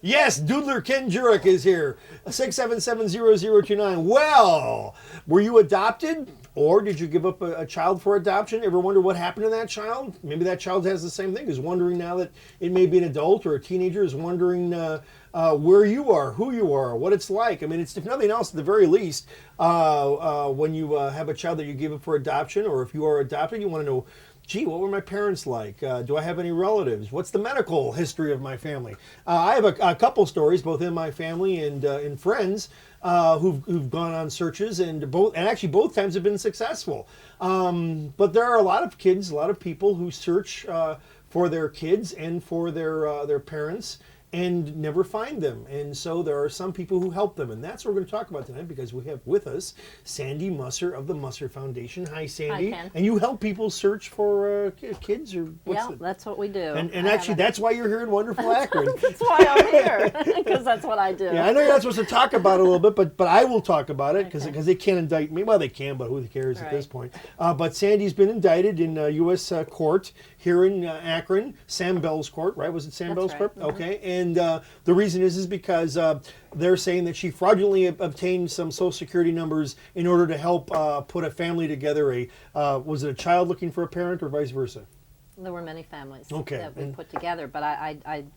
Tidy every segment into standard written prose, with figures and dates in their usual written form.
Yes, Doodler Ken Jurek is here. 6770029. Well, were you adopted or did you give up a child for adoption? Ever wonder what happened to that child? Maybe that child has the same thing, is wondering now that it may be an adult or a teenager, is wondering where you are, who you are, what it's like. I mean, it's, if nothing else, at the very least, when you have a child that you give up for adoption, or if you are adopted, you want to know, gee, what were my parents like? Do I have any relatives? What's the medical history of my family? I have a couple stories, both in my family and in friends, who've gone on searches, and actually both times have been successful. But there are a lot of kids, a lot of people who search for their kids and for their parents, and never find them. And so there are some people who help them. And that's what we're going to talk about tonight, because we have with us Sandy Musser of the Musser Foundation. Hi, Sandy. Hi, Ken. And you help people search for kids? Or yeah, that's what we do. And actually, that's why you're here in wonderful Akron. That's why I'm here, because that's what I do. Yeah, I know you're not supposed to talk about it a little bit, but I will talk about it, because Okay. they can't indict me. Well, they can, but who cares at Right. this point? But Sandy's been indicted in U.S. court here in Akron, Sam Bell's court, right? Was it Sam That's Bell's right. court? Mhm. Okay, and the reason is because they're saying that she fraudulently obtained some Social Security numbers in order to help put a family together. Was it a child looking for a parent, or vice versa? There were many families Okay, that we and- put together, but I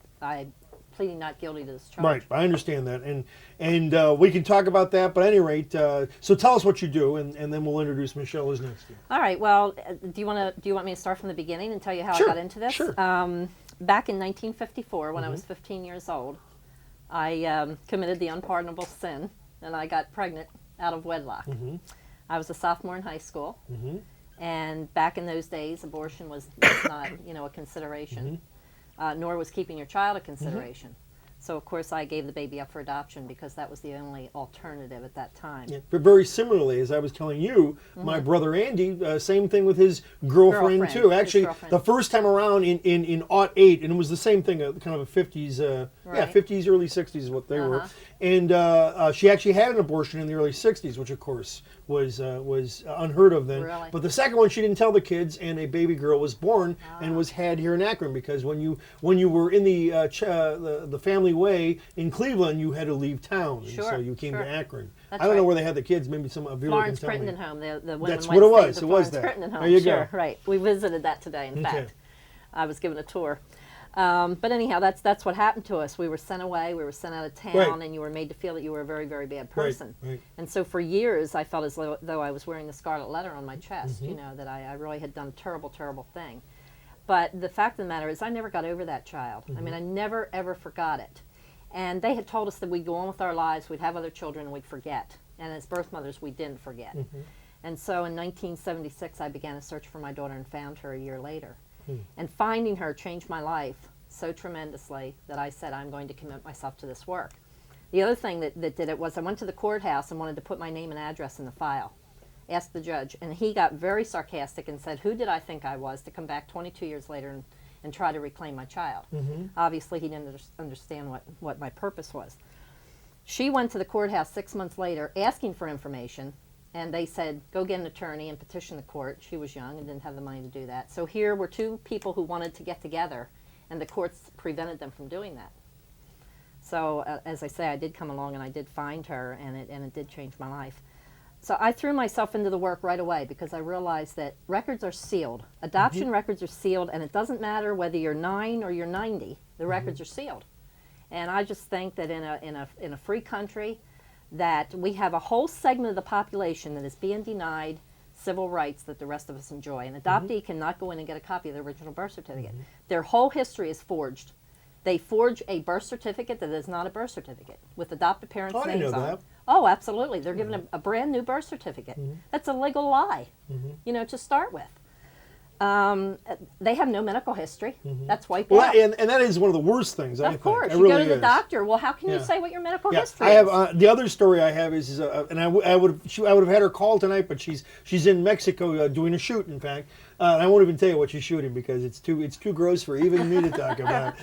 pleading not guilty to this charge. Right, I understand that, and we can talk about that. But at any rate, so tell us what you do, and then we'll introduce Michelle who's next. All right. Well, do you want me to start from the beginning and tell you how Sure, I got into this? sure. Back in 1954, when I was 15 years old, I committed the unpardonable sin, and I got pregnant out of wedlock. I was a sophomore in high school, and back in those days, abortion was not, a consideration, nor was keeping your child a consideration. So, of course, I gave the baby up for adoption because that was the only alternative at that time. Yeah, but very similarly, as I was telling you, my brother Andy, same thing with his girlfriend too. Actually, the first time around in '08, and it was the same thing, kind of a 50s, Right. 50s, early 60s is what they were. And she actually had an abortion in the early 60s, which of course was unheard of then. Really? But the second one, she didn't tell the kids, and a baby girl was born and was had here in Akron, because when you were in the family way in Cleveland, you had to leave town, and so you came to Akron. That's I don't know right. were they had the kids. Maybe some of you can Florence tell me. Crittenden home. The women That's went what it and stayed was. at the It was Florence that. Crittenden home. There you Sure, go. right. We visited that today. In Okay. fact, I was given a tour. But anyhow, that's what happened to us. We were sent away. We were sent out of town, Right. and you were made to feel that you were a very, very bad person. Right. And so for years, I felt as though I was wearing the scarlet letter on my chest. That I really had done a terrible, terrible thing. But the fact of the matter is, I never got over that child. I mean, I never ever forgot it. And they had told us that we'd go on with our lives, we'd have other children, and we'd forget. And as birth mothers, we didn't forget. And so in 1976, I began a search for my daughter and found her a year later. And finding her changed my life so tremendously that I said, I'm going to commit myself to this work. The other thing that did it was I went to the courthouse and wanted to put my name and address in the file. Asked the judge, and he got very sarcastic and said, who did I think I was to come back 22 years later and try to reclaim my child? Obviously, he didn't understand what my purpose was. She went to the courthouse 6 months later asking for information, and they said, go get an attorney and petition the court. She was young and didn't have the money to do that. So here were two people who wanted to get together, and the courts prevented them from doing that. So as I say, I did come along and I did find her, and it did change my life. So I threw myself into the work right away because I realized that records are sealed. Adoption records are sealed, and it doesn't matter whether you're 9 or you're 90. The records are sealed. And I just think that in a free country, that we have a whole segment of the population that is being denied civil rights that the rest of us enjoy. An adoptee cannot go in and get a copy of the original birth certificate. Their whole history is forged. They forge a birth certificate that is not a birth certificate with adopted parents' I didn't names know on that. it. Oh, absolutely. They're given a brand new birth certificate. That's a legal lie, to start with. They have no medical history. That's wiped Well, out. and that is one of the worst things. I Of think. course. It You really go to the is. doctor. Well, how can you Yeah. say what your medical Yeah, history I is? have the other story I have is and I would have had her call tonight, but she's in Mexico doing a shoot. In fact, I won't even tell you what she's shooting because it's too gross for even me to talk about.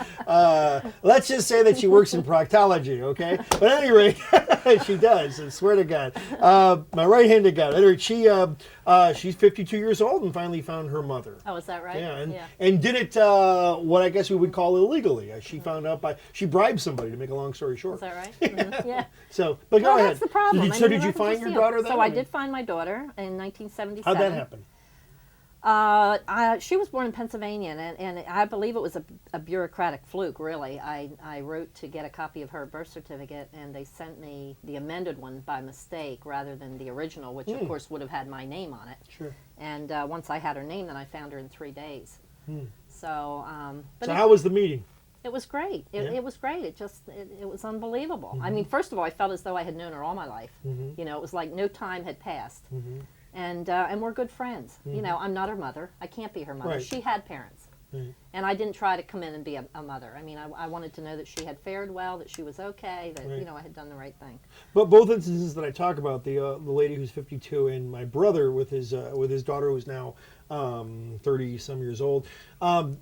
Let's just say that she works in proctology, okay? But at any rate, she does. I swear to God. My right-handed guy. At any rate, she's 52 years old and finally found her mother. Oh, is that right? Yeah, and did it what I guess we would call illegally. She found out she bribed somebody, to make a long story short. Is that right? Mm-hmm. Yeah. So, but go ahead. That's the problem. Did you find your daughter then? So I did find my daughter in 1977. How'd that happen? She was born in Pennsylvania, and I believe it was a bureaucratic fluke, really. I wrote to get a copy of her birth certificate, and they sent me the amended one by mistake rather than the original, which, of course, would have had my name on it. Sure. And once I had her name, then I found her in 3 days. So, so how was the meeting? It was great. It was great. It was unbelievable. I mean, first of all, I felt as though I had known her all my life. You know, it was like no time had passed. And we're good friends. You know, I'm not her mother. I can't be her mother. Right. She had parents. And I didn't try to come in and be a mother. I mean, I wanted to know that she had fared well, that she was okay, that, you know, I had done the right thing. But both instances that I talk about, the lady who's 52 and my brother with his daughter who's now 30-some years old,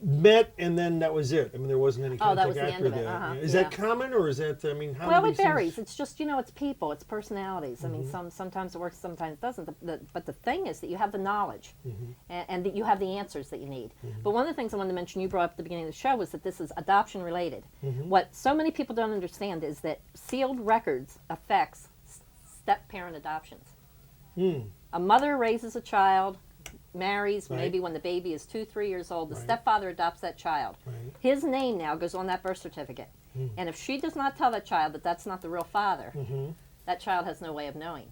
met, and then that was it. I mean, there wasn't any contact that was the after end of it. that. Is that common, or is that, I mean, how Well, do it these things- varies. It's just, you know, it's people, it's personalities. I mean, sometimes it works, sometimes it doesn't. But the thing is that you have the knowledge and that you have the answers that you need. But one of the things I wanted to mention, you brought up at the beginning of the show, was that this is adoption related. What so many people don't understand is that sealed records affects step-parent adoptions. A mother raises a child, marries, maybe when the baby is 2-3 years old, the stepfather adopts that child. His name now goes on that birth certificate. And if she does not tell that child that that's not the real father, that child has no way of knowing.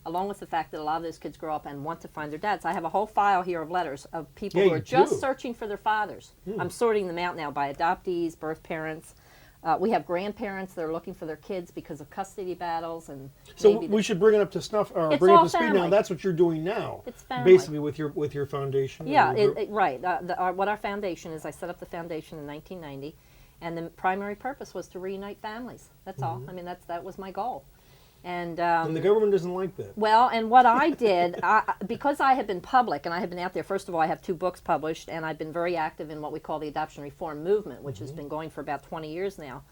Along with the fact that a lot of those kids grow up and want to find their dads. I have a whole file here of letters of people who are just searching for their fathers. I'm sorting them out now by adoptees, birth parents. We have grandparents that are looking for their kids because of custody battles, and so we should bring it up to snuff, or bring it up to speed now. That's what you're doing now. It's family. Basically with your foundation. Yeah, right. What our foundation is, I set up the foundation in 1990, and the primary purpose was to reunite families. That's all. I mean, that was my goal. And the government doesn't like that. Well, and what I did, because I had been public and I had been out there, first of all, I have 2 books published, and I've been very active in what we call the adoption reform movement, which has been going for about 20 years now.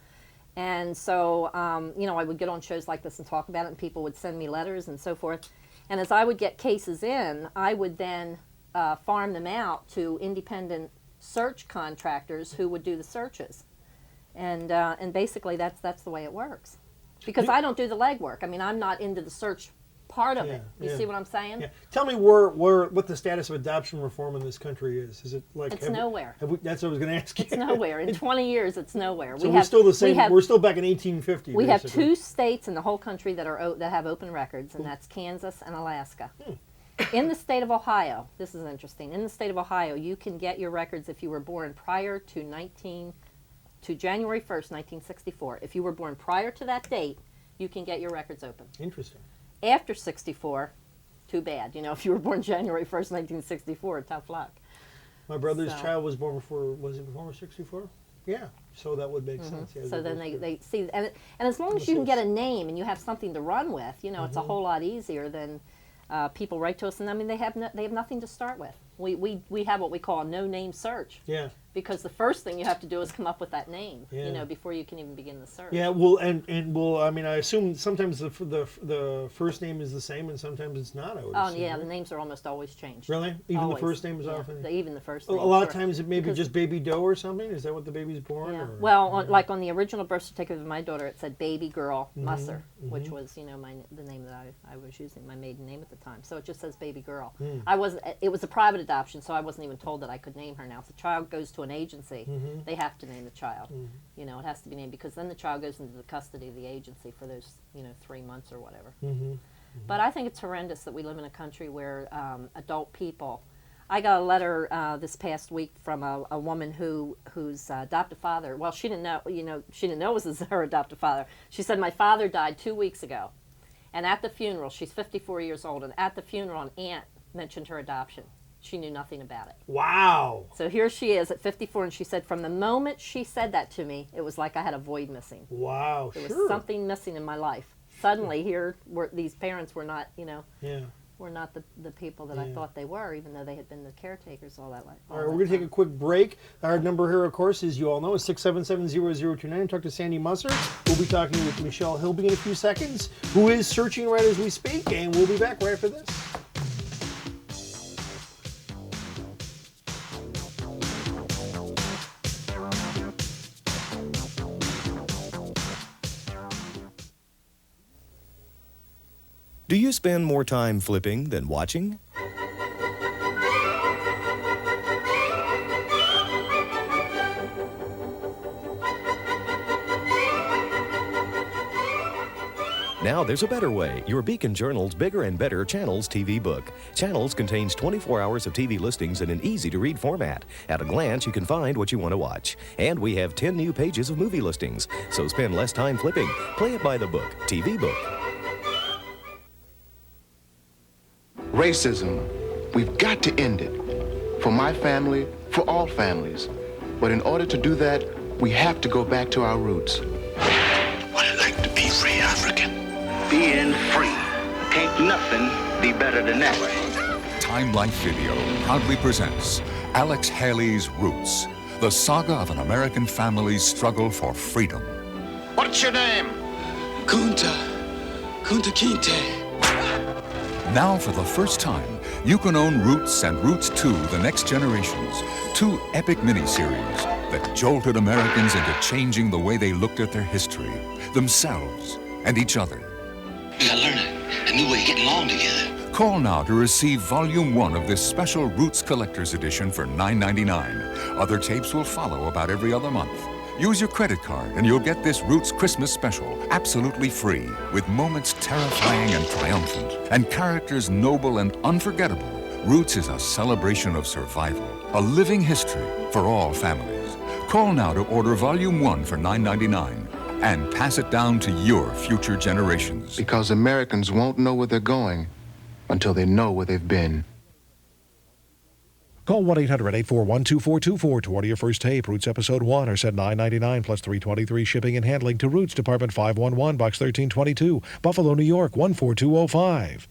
And so, you know, I would get on shows like this and talk about it, and people would send me letters and so forth. And as I would get cases in, I would then farm them out to independent search contractors who would do the searches. And basically, that's the way it works. Because I don't do the legwork. I mean, I'm not into the search part of it. You see what I'm saying? Yeah. Tell me what the status of adoption reform in this country is. Is it like it's nowhere? That's what I was going to ask you. It's nowhere. In 20 years, it's nowhere. So we're still the same. We're still back in 1850. We have 2 states in the whole country that have open records, and that's Kansas and Alaska. In the state of Ohio, this is interesting. In the state of Ohio, you can get your records if you were born prior to January 1st, 1964. If you were born prior to that date, you can get your records open. Interesting. After 64, too bad. You know, if you were born January 1st, 1964, tough luck. My brother's child was born was it before 64? Yeah, so that would make sense. Yeah, so then they see, and as long as you can get a name and you have something to run with, you know, it's a whole lot easier than people write to us, and I mean, they have nothing to start with. We have what we call a no-name search. Yeah. Because the first thing you have to do is come up with that name, you know, before you can even begin the search. Yeah, well, and I mean, I assume sometimes the first name is the same, and sometimes it's not. Yeah, the names are almost always changed. Really? Even always. the first name is often. Even the first name. A lot of times it may be just Baby Doe or something. Is that what the baby's born? Yeah. Or? Well, like on the original birth certificate of my daughter, it said Baby Girl Musser, which was, you know, the name that I was using, my maiden name at the time. So it just says Baby Girl. It was a private adoption, so I wasn't even told that I could name her. Now, if the child goes to an agency, they have to name the child. You know, it has to be named, because then the child goes into the custody of the agency for those, you know, 3 months or whatever. But I think it's horrendous that we live in a country where adult people. I got a letter this past week from a woman whose adoptive father. Well, she didn't know. You know, she didn't know it was her adoptive father. She said, my father died 2 weeks ago, and at the funeral, she's 54 years old, and at the funeral, an aunt mentioned her adoption. She knew nothing about it. Wow. So here she is at 54, and she said, from the moment she said that to me, it was like I had a void missing. Wow, There was something missing in my life. Suddenly, here, these parents were not, you know. Yeah. were not the people that I thought they were, even though they had been the caretakers all that life. All right, we're going to take a quick break. Our number here, of course, as you all know, is 677-0029. Talk to Sandy Musser. We'll be talking with Michelle Hilby in a few seconds, who is searching right as we speak, and we'll be back right after this. Do you spend more time flipping than watching? Now there's a better way. Your Beacon Journal's Bigger and Better Channels TV book. Channels contains 24 hours of TV listings in an easy-to-read format. At a glance, you can find what you want to watch. And we have 10 new pages of movie listings. So spend less time flipping. Play it by the book. TV book. Racism, we've got to end it. For my family, for all families. But in order to do that, we have to go back to our roots. What it like to be free African? Being free. Can't nothing be better than that. Time Life Video proudly presents Alex Haley's Roots, the saga of an American family's struggle for freedom. What's your name? Kunta Kinte. Now, for the first time, you can own Roots and Roots 2, The Next Generations, two epic miniseries that jolted Americans into changing the way they looked at their history, themselves, and each other. We gotta learn a new way of getting along together. Call now to receive Volume 1 of this special Roots Collector's Edition for $9.99. Other tapes will follow about every other month. Use your credit card and you'll get this Roots Christmas special absolutely free, with moments terrifying and triumphant, and characters noble and unforgettable. Roots is a celebration of survival, a living history for all families. Call now to order Volume 1 for $9.99 and pass it down to your future generations. Because Americans won't know where they're going until they know where they've been. Call 1-800-841-2424 to order your first tape. Roots Episode 1 are set $9.99 plus $3.23 shipping and handling to Roots, Department 511, Box 1322, Buffalo, New York 14205.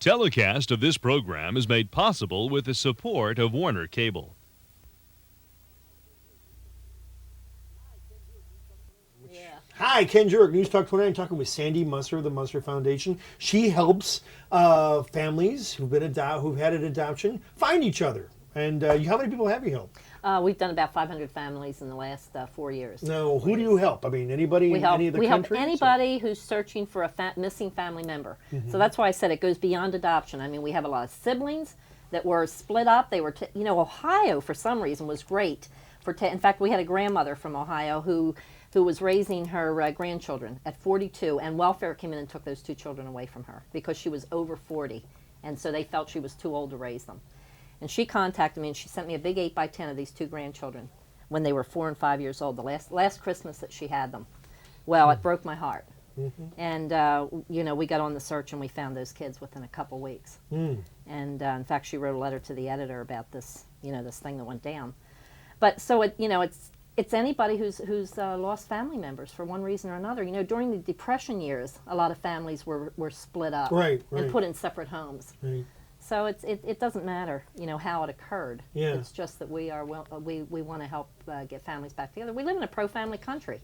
Telecast of this program is made possible with the support of Warner Cable. Hi, Ken Jurek, News Talk 29, talking with Sandy Musser of the Musser Foundation. She helps families who've had an adoption find each other. And how many people have you helped? We've done about 500 families in the last 4 years. Now, who do you help? I mean, anybody in any of the countries? We help anybody who's searching for a missing family member. So that's why I said it goes beyond adoption. I mean, we have a lot of siblings that were split up. They were, Ohio, for some reason, was great. In fact, we had a grandmother from Ohio who was raising her grandchildren at 42, and welfare came in and took those two children away from her because she was over 40, and so they felt she was too old to raise them. And she contacted me, and she sent me a big 8x10 of these two grandchildren when they were 4 and 5 years old, the last Christmas that she had them. Well, it broke my heart. And, we got on the search, and we found those kids within a couple weeks. And, in fact, she wrote a letter to the editor about this, this thing that went down. But so, it's anybody who's lost family members for one reason or another. During the Depression years, a lot of families were split up and put in separate homes. Right. So it doesn't matter, how it occurred. Yeah. It's just that we want to help get families back together. We live in a pro-family country.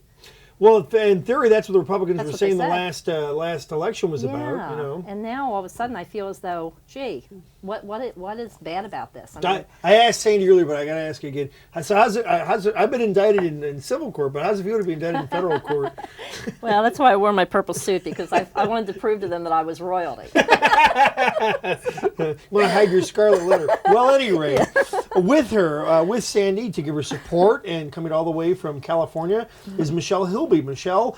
Well, in theory, that's what the Republicans were saying the last election was about. And now all of a sudden, I feel as though, gee, what is bad about this? I asked Sandy earlier, but I got to ask you again. So how's it? I've been indicted in civil court, but how's it feel to be indicted in federal court? Well, that's why I wore my purple suit, because I wanted to prove to them that I was royalty. Want to hide your scarlet letter? Well, at any rate, with Sandy to give her support and coming all the way from California is Michelle Hilby. Michelle,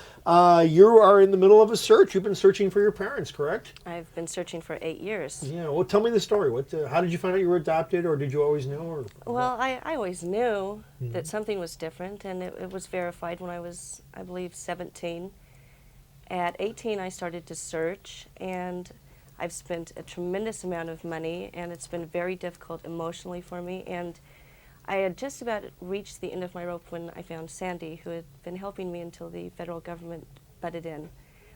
you are in the middle of a search. You've been searching for your parents, correct? I've been searching for 8 years. Yeah. Well, tell me the story. How did you find out you were adopted, or did you always know? Or well, I always knew that something was different, and it was verified when I was, I believe, 17. At 18, I started to search, and I've spent a tremendous amount of money, and it's been very difficult emotionally for me. And I had just about reached the end of my rope when I found Sandy, who had been helping me until the federal government butted in.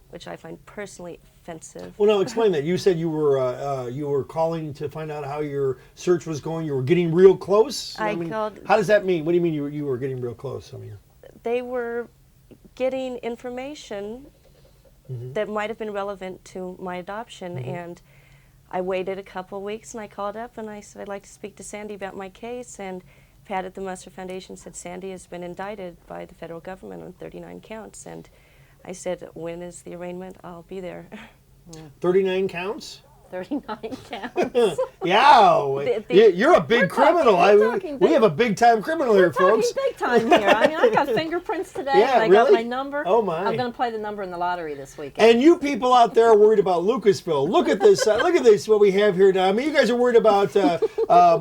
which I find personally offensive. Well, no, explain that. You said you were calling to find out how your search was going. You were getting real close. I called. How does that mean? What do you mean you were getting real close? I mean, They were getting information that might have been relevant to my adoption, and I waited a couple weeks, and I called up and I said I'd like to speak to Sandy about my case, and Pat at the Musser Foundation said Sandy has been indicted by the federal government on 39 counts, and I said, when is the arraignment? I'll be there. 39 counts? 39 counts. Yeah, you're a big criminal. We have a big-time criminal here, folks. Big time here. I mean, I got fingerprints today, Yeah, and I really? got my number. Oh, my. I'm going to play the number in the lottery this weekend. And you people out there are worried about Lucasville. Look at this. Look at this, what we have here now. I mean, you guys are worried about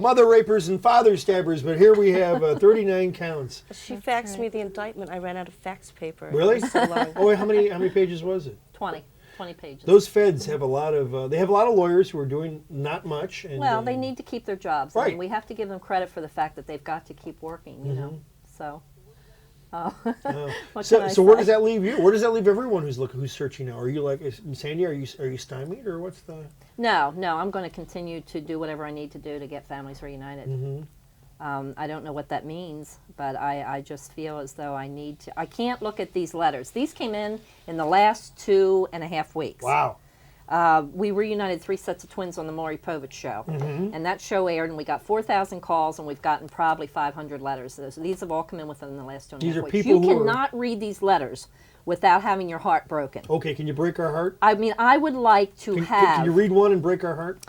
mother rapers and father stabbers, but here we have 39 counts. She faxed me the indictment. I ran out of fax paper. Really? It was so long. Oh, wait, how many pages was it? 20 pages. Those feds have a lot of lawyers who are doing not much. And, well, they need to keep their jobs. Right. I mean, we have to give them credit for the fact that they've got to keep working, you know. So, so where does that leave you? Where does that leave everyone who's searching now? Are you like Sandy? Are you stymied, or what's the? No. I'm going to continue to do whatever I need to do to get families reunited. I don't know what that means, but I just feel as though I need to. I can't look at these letters. These came in the last 2.5 weeks. Wow. We reunited 3 sets of twins on the Maury Povich show, and that show aired, and we got 4,000 calls, and we've gotten probably 500 letters. So these have all come in within the last 2.5 weeks. These are people you who cannot read these letters without having your heart broken. Okay, can you break our heart? I mean, I would like to have. Can you read one and break our heart?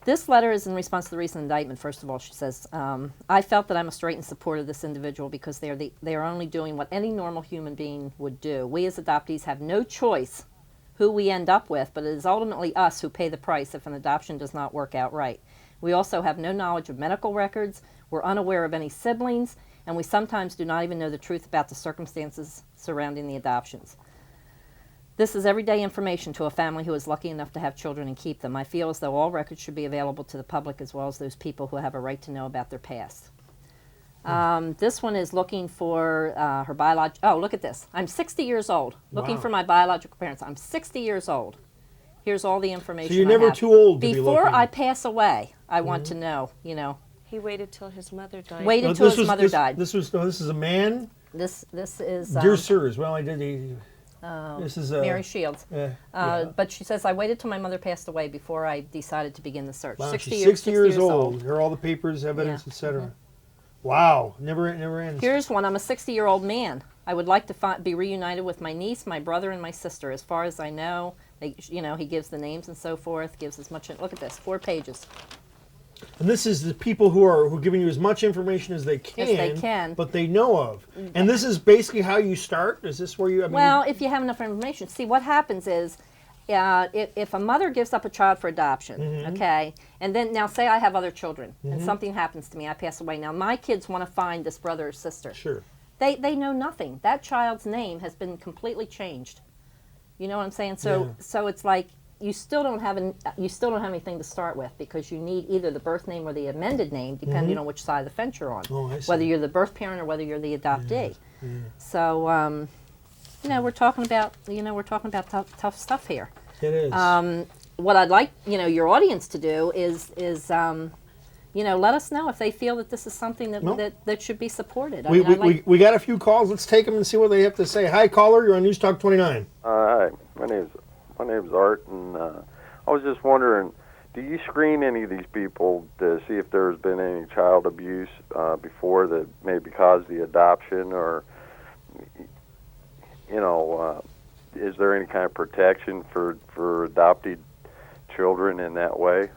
This letter is in response to the recent indictment. First of all, she says, I felt that I'm a straight in support of this individual because they are only doing what any normal human being would do. We as adoptees have no choice who we end up with, but it is ultimately us who pay the price if an adoption does not work out right. We also have no knowledge of medical records, we're unaware of any siblings, and we sometimes do not even know the truth about the circumstances surrounding the adoptions. This is everyday information to a family who is lucky enough to have children and keep them. I feel as though all records should be available to the public as well as those people who have a right to know about their past. This one is looking for her biological. Oh, look at this. I'm 60 years old. Looking for my biological parents. I'm 60 years old. Here's all the information. So you're never too old to be looking. Before I pass away, I want to know, you know. He waited till his mother died. Waited till his mother died. This is a man? This is... Dear sirs, well, I did... this is Mary Shields. Yeah. But she says, I waited till my mother passed away before I decided to begin the search. Wow, 60 she's years, 60 years old. Here are all the papers, evidence, etc. Wow, never ends. Here's one. I'm a 60-year-old man. I would like to be reunited with my niece, my brother, and my sister. As far as I know, he gives the names and so forth, gives as much. Look at this, 4 pages. And this is the people who are giving you as much information as they can, but they know of. And this is basically how you start? Is this where you... I mean, well, if you have enough information. See, what happens is, if a mother gives up a child for adoption, okay, and then now say I have other children, and something happens to me, I pass away. Now, my kids want to find this brother or sister. Sure. They know nothing. That child's name has been completely changed. You know what I'm saying? So it's like, you still don't have anything to start with because you need either the birth name or the amended name, depending on which side of the fence you're on. Oh, I see. Whether you're the birth parent or whether you're the adoptee. So, we're talking about tough stuff here. It is. What I'd like your audience to do is let us know if they feel that this is something that should be supported. We got a few calls. Let's take them and see what they have to say. Hi, caller. You're on News Talk 29. Hi, my name's Art, and I was just wondering, do you screen any of these people to see if there's been any child abuse before that maybe caused the adoption, or is there any kind of protection for adopted children in that way?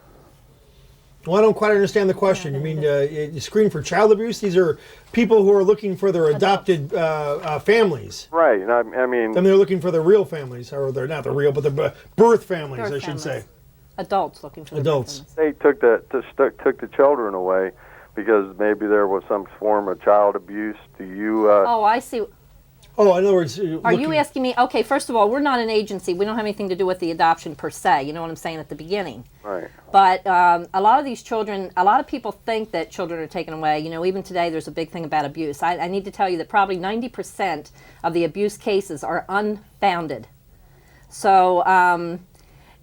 Well, I don't quite understand the question. You mean you screen for child abuse? These are people who are looking for their adopted families. Right. I mean... And they're looking for their real families, or they're not the real, but the birth families, I should say. Adults looking for adults. They took the children away because maybe there was some form of child abuse. Do you... Oh, I see. Oh, in other words... Are you asking me... Okay, first of all, we're not an agency. We don't have anything to do with the adoption per se. You know what I'm saying at the beginning. Right. But a lot of these children... A lot of people think that children are taken away. Even today there's a big thing about abuse. I need to tell you that probably 90% of the abuse cases are unfounded. So,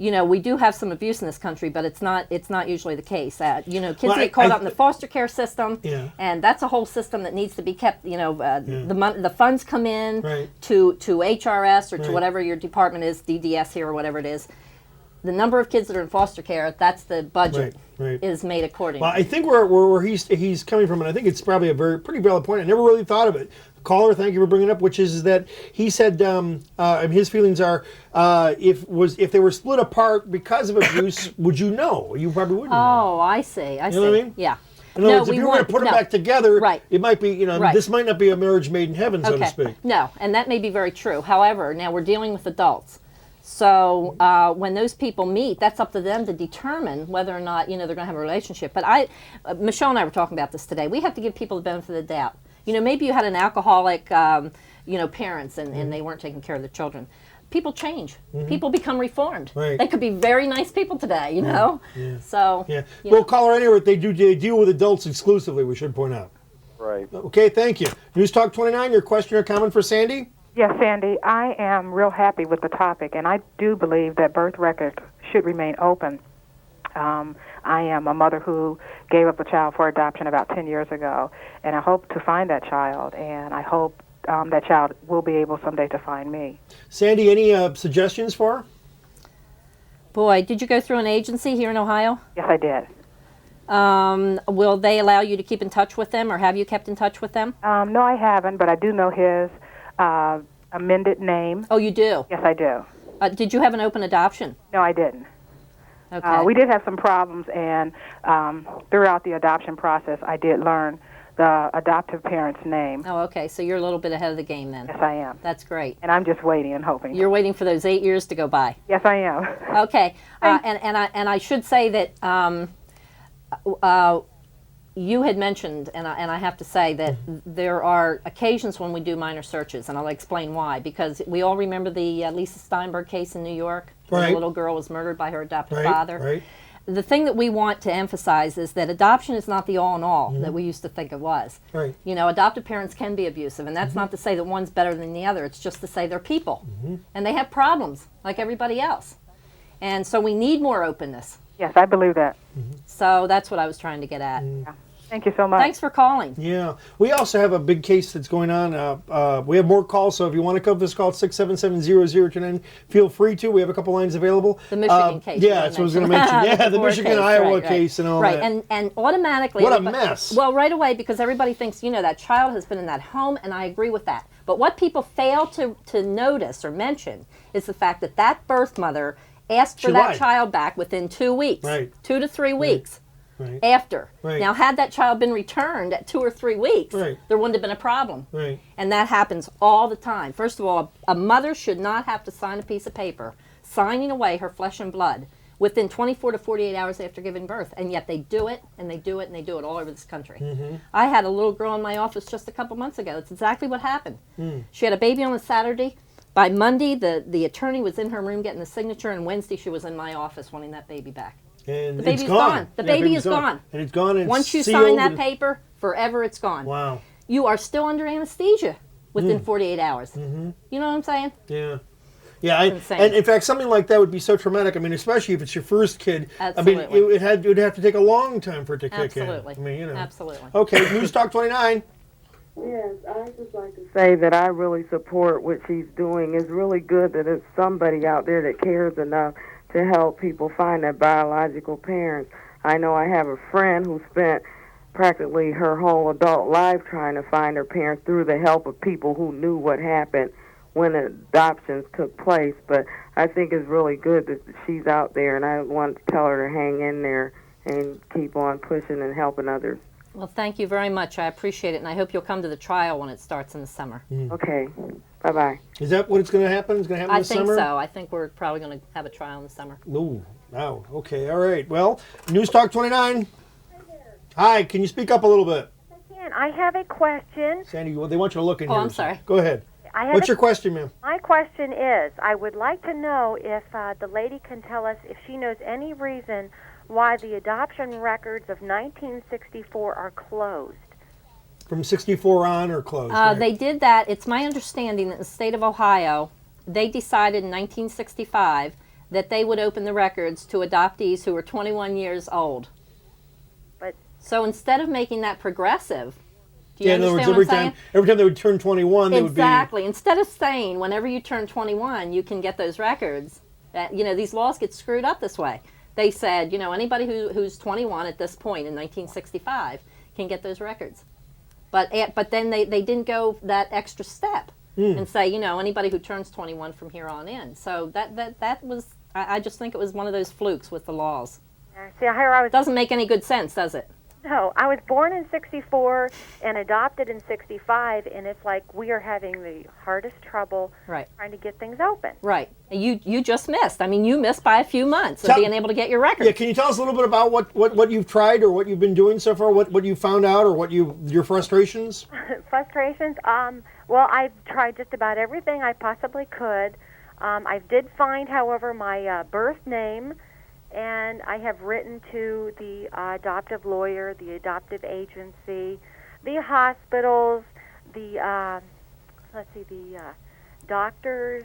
you know, we do have some abuse in this country, but it's not usually the case. You know, kids get caught up in the foster care system, and that's a whole system that needs to be kept. You know, the funds come in to HRS or to whatever your department is, DDS here or whatever it is. The number of kids that are in foster care, that's the budget, is made accordingly. Well, I think where he's coming from, and I think it's probably a pretty valid point. I never really thought of it. Caller, thank you for bringing it up, which is that he said his feelings are if they were split apart because of abuse, would you know? You probably wouldn't know. Oh, I see. You know what I mean? Yeah. In other words, if you were going to put them back together, it might be, this might not be a marriage made in heaven, so to speak. No, and that may be very true. However, now we're dealing with adults. So when those people meet, that's up to them to determine whether or not, they're going to have a relationship. But Michelle and I were talking about this today. We have to give people the benefit of the doubt. Maybe you had an alcoholic, parents and they weren't taking care of their children. People change. People become reformed. They could be very nice people today, you know? So, Well, caller, anyway, they deal with adults exclusively, we should point out. Right. Okay, thank you. News Talk 29, your question or comment for Sandy? Yes, Sandy, I am real happy with the topic, and I do believe that birth records should remain open. I am a mother who gave up a child for adoption about 10 years ago, and I hope to find that child, and I hope that child will be able someday to find me. Sandy, any suggestions for her? Boy, did you go through an agency here in Ohio? Yes, I did. Will they allow you to keep in touch with them, or have you kept in touch with them? No, I haven't, but I do know his amended name. Oh, you do? Yes, I do. Did you have an open adoption? No, I didn't. Okay. We did have some problems, and throughout the adoption process, I did learn the adoptive parent's name. Oh, okay. So you're a little bit ahead of the game then. Yes, I am. That's great. And I'm just waiting and hoping. You're waiting for those 8 years to go by. Yes, I am. Okay. And I should say that you had mentioned, and I have to say that there are occasions when we do minor searches, and I'll explain why. Because we all remember the Lisa Steinberg case in New York, where the little girl was murdered by her adoptive father. Right. The thing that we want to emphasize is that adoption is not the all in all that we used to think it was. Right. Adoptive parents can be abusive, and that's not to say that one's better than the other. It's just to say they're people, and they have problems like everybody else. And so we need more openness. Yes, I believe that. So that's what I was trying to get at. Yeah. Thank you so much. Thanks for calling. Yeah. We also have a big case that's going on. We have more calls, so if you want to come, just call 677-0029. Feel free to. We have a couple lines available. The Michigan case. Yeah, that's what I was going to mention. Yeah, the Michigan-Iowa case and all that. Right, and automatically... What a mess. Well, right away, because everybody thinks, that child has been in that home, and I agree with that. But what people fail to notice or mention is the fact that that birth mother asked for that child back within 2 weeks. Right. 2 to 3 weeks. After. Right. Now, had that child been returned at 2 or 3 weeks, there wouldn't have been a problem. Right. And that happens all the time. First of all, a mother should not have to sign a piece of paper signing away her flesh and blood within 24 to 48 hours after giving birth. And yet they do it, and they do it, and they do it all over this country. I had a little girl in my office just a couple months ago. That's exactly what happened. She had a baby on a Saturday. By Monday, the attorney was in her room getting the signature, and Wednesday she was in my office wanting that baby back. And the baby's gone. The baby is gone. And it's gone. And once you sign that paper, forever it's gone. Wow. You are still under anesthesia within 48 hours. You know what I'm saying? Yeah. Yeah, and in fact, something like that would be so traumatic. I mean, especially if it's your first kid. Absolutely. I mean, it would have to take a long time for it to kick in. Absolutely. I mean, Absolutely. Okay, News Talk 29. Yes, I'd just like to say that I really support what she's doing. It's really good that there's somebody out there that cares enough to help people find their biological parents. I know I have a friend who spent practically her whole adult life trying to find her parents through the help of people who knew what happened when adoptions took place. But I think it's really good that she's out there, and I want to tell her to hang in there and keep on pushing and helping others. Well, thank you very much. I appreciate it, and I hope you'll come to the trial when it starts in the summer. Okay. Bye-bye. Is that what it's going to happen? It's going to happen this summer? I think so. I think we're probably going to have a trial in the summer. Ooh, wow. Okay, all right. Well, News Talk 29. Hi, can you speak up a little bit? I have a question. Sandy, they want you to look in here. I'm sorry. Go ahead. What's your question, ma'am? My question is, I would like to know if the lady can tell us if she knows any reason why the adoption records of 1964 are closed. From 64 on or closed? Right? They did that. It's my understanding that in the state of Ohio, they decided in 1965 that they would open the records to adoptees who were 21 years old. But so instead of making that progressive, do you in other words, understand what I'm saying? every time they would turn 21, they would be... Exactly. Instead of saying whenever you turn 21, you can get those records, these laws get screwed up this way. They said, anybody who's 21 at this point in 1965 can get those records. But then they didn't go that extra step and say, anybody who turns 21 from here on in. So that was, I just think it was one of those flukes with the laws. Yeah, see, I was... Doesn't make any good sense, does it? No, I was born in 64 and adopted in 65, and it's like we are having the hardest trouble trying to get things open. Right. You just missed. I mean, you missed by a few months of being able to get your records. Yeah, can you tell us a little bit about what you've tried or what you've been doing so far, what you found out or your frustrations? Frustrations? Well, I've tried just about everything I possibly could. I did find, however, my birth name, and I have written to the adoptive lawyer, the adoptive agency, the hospitals, the doctors,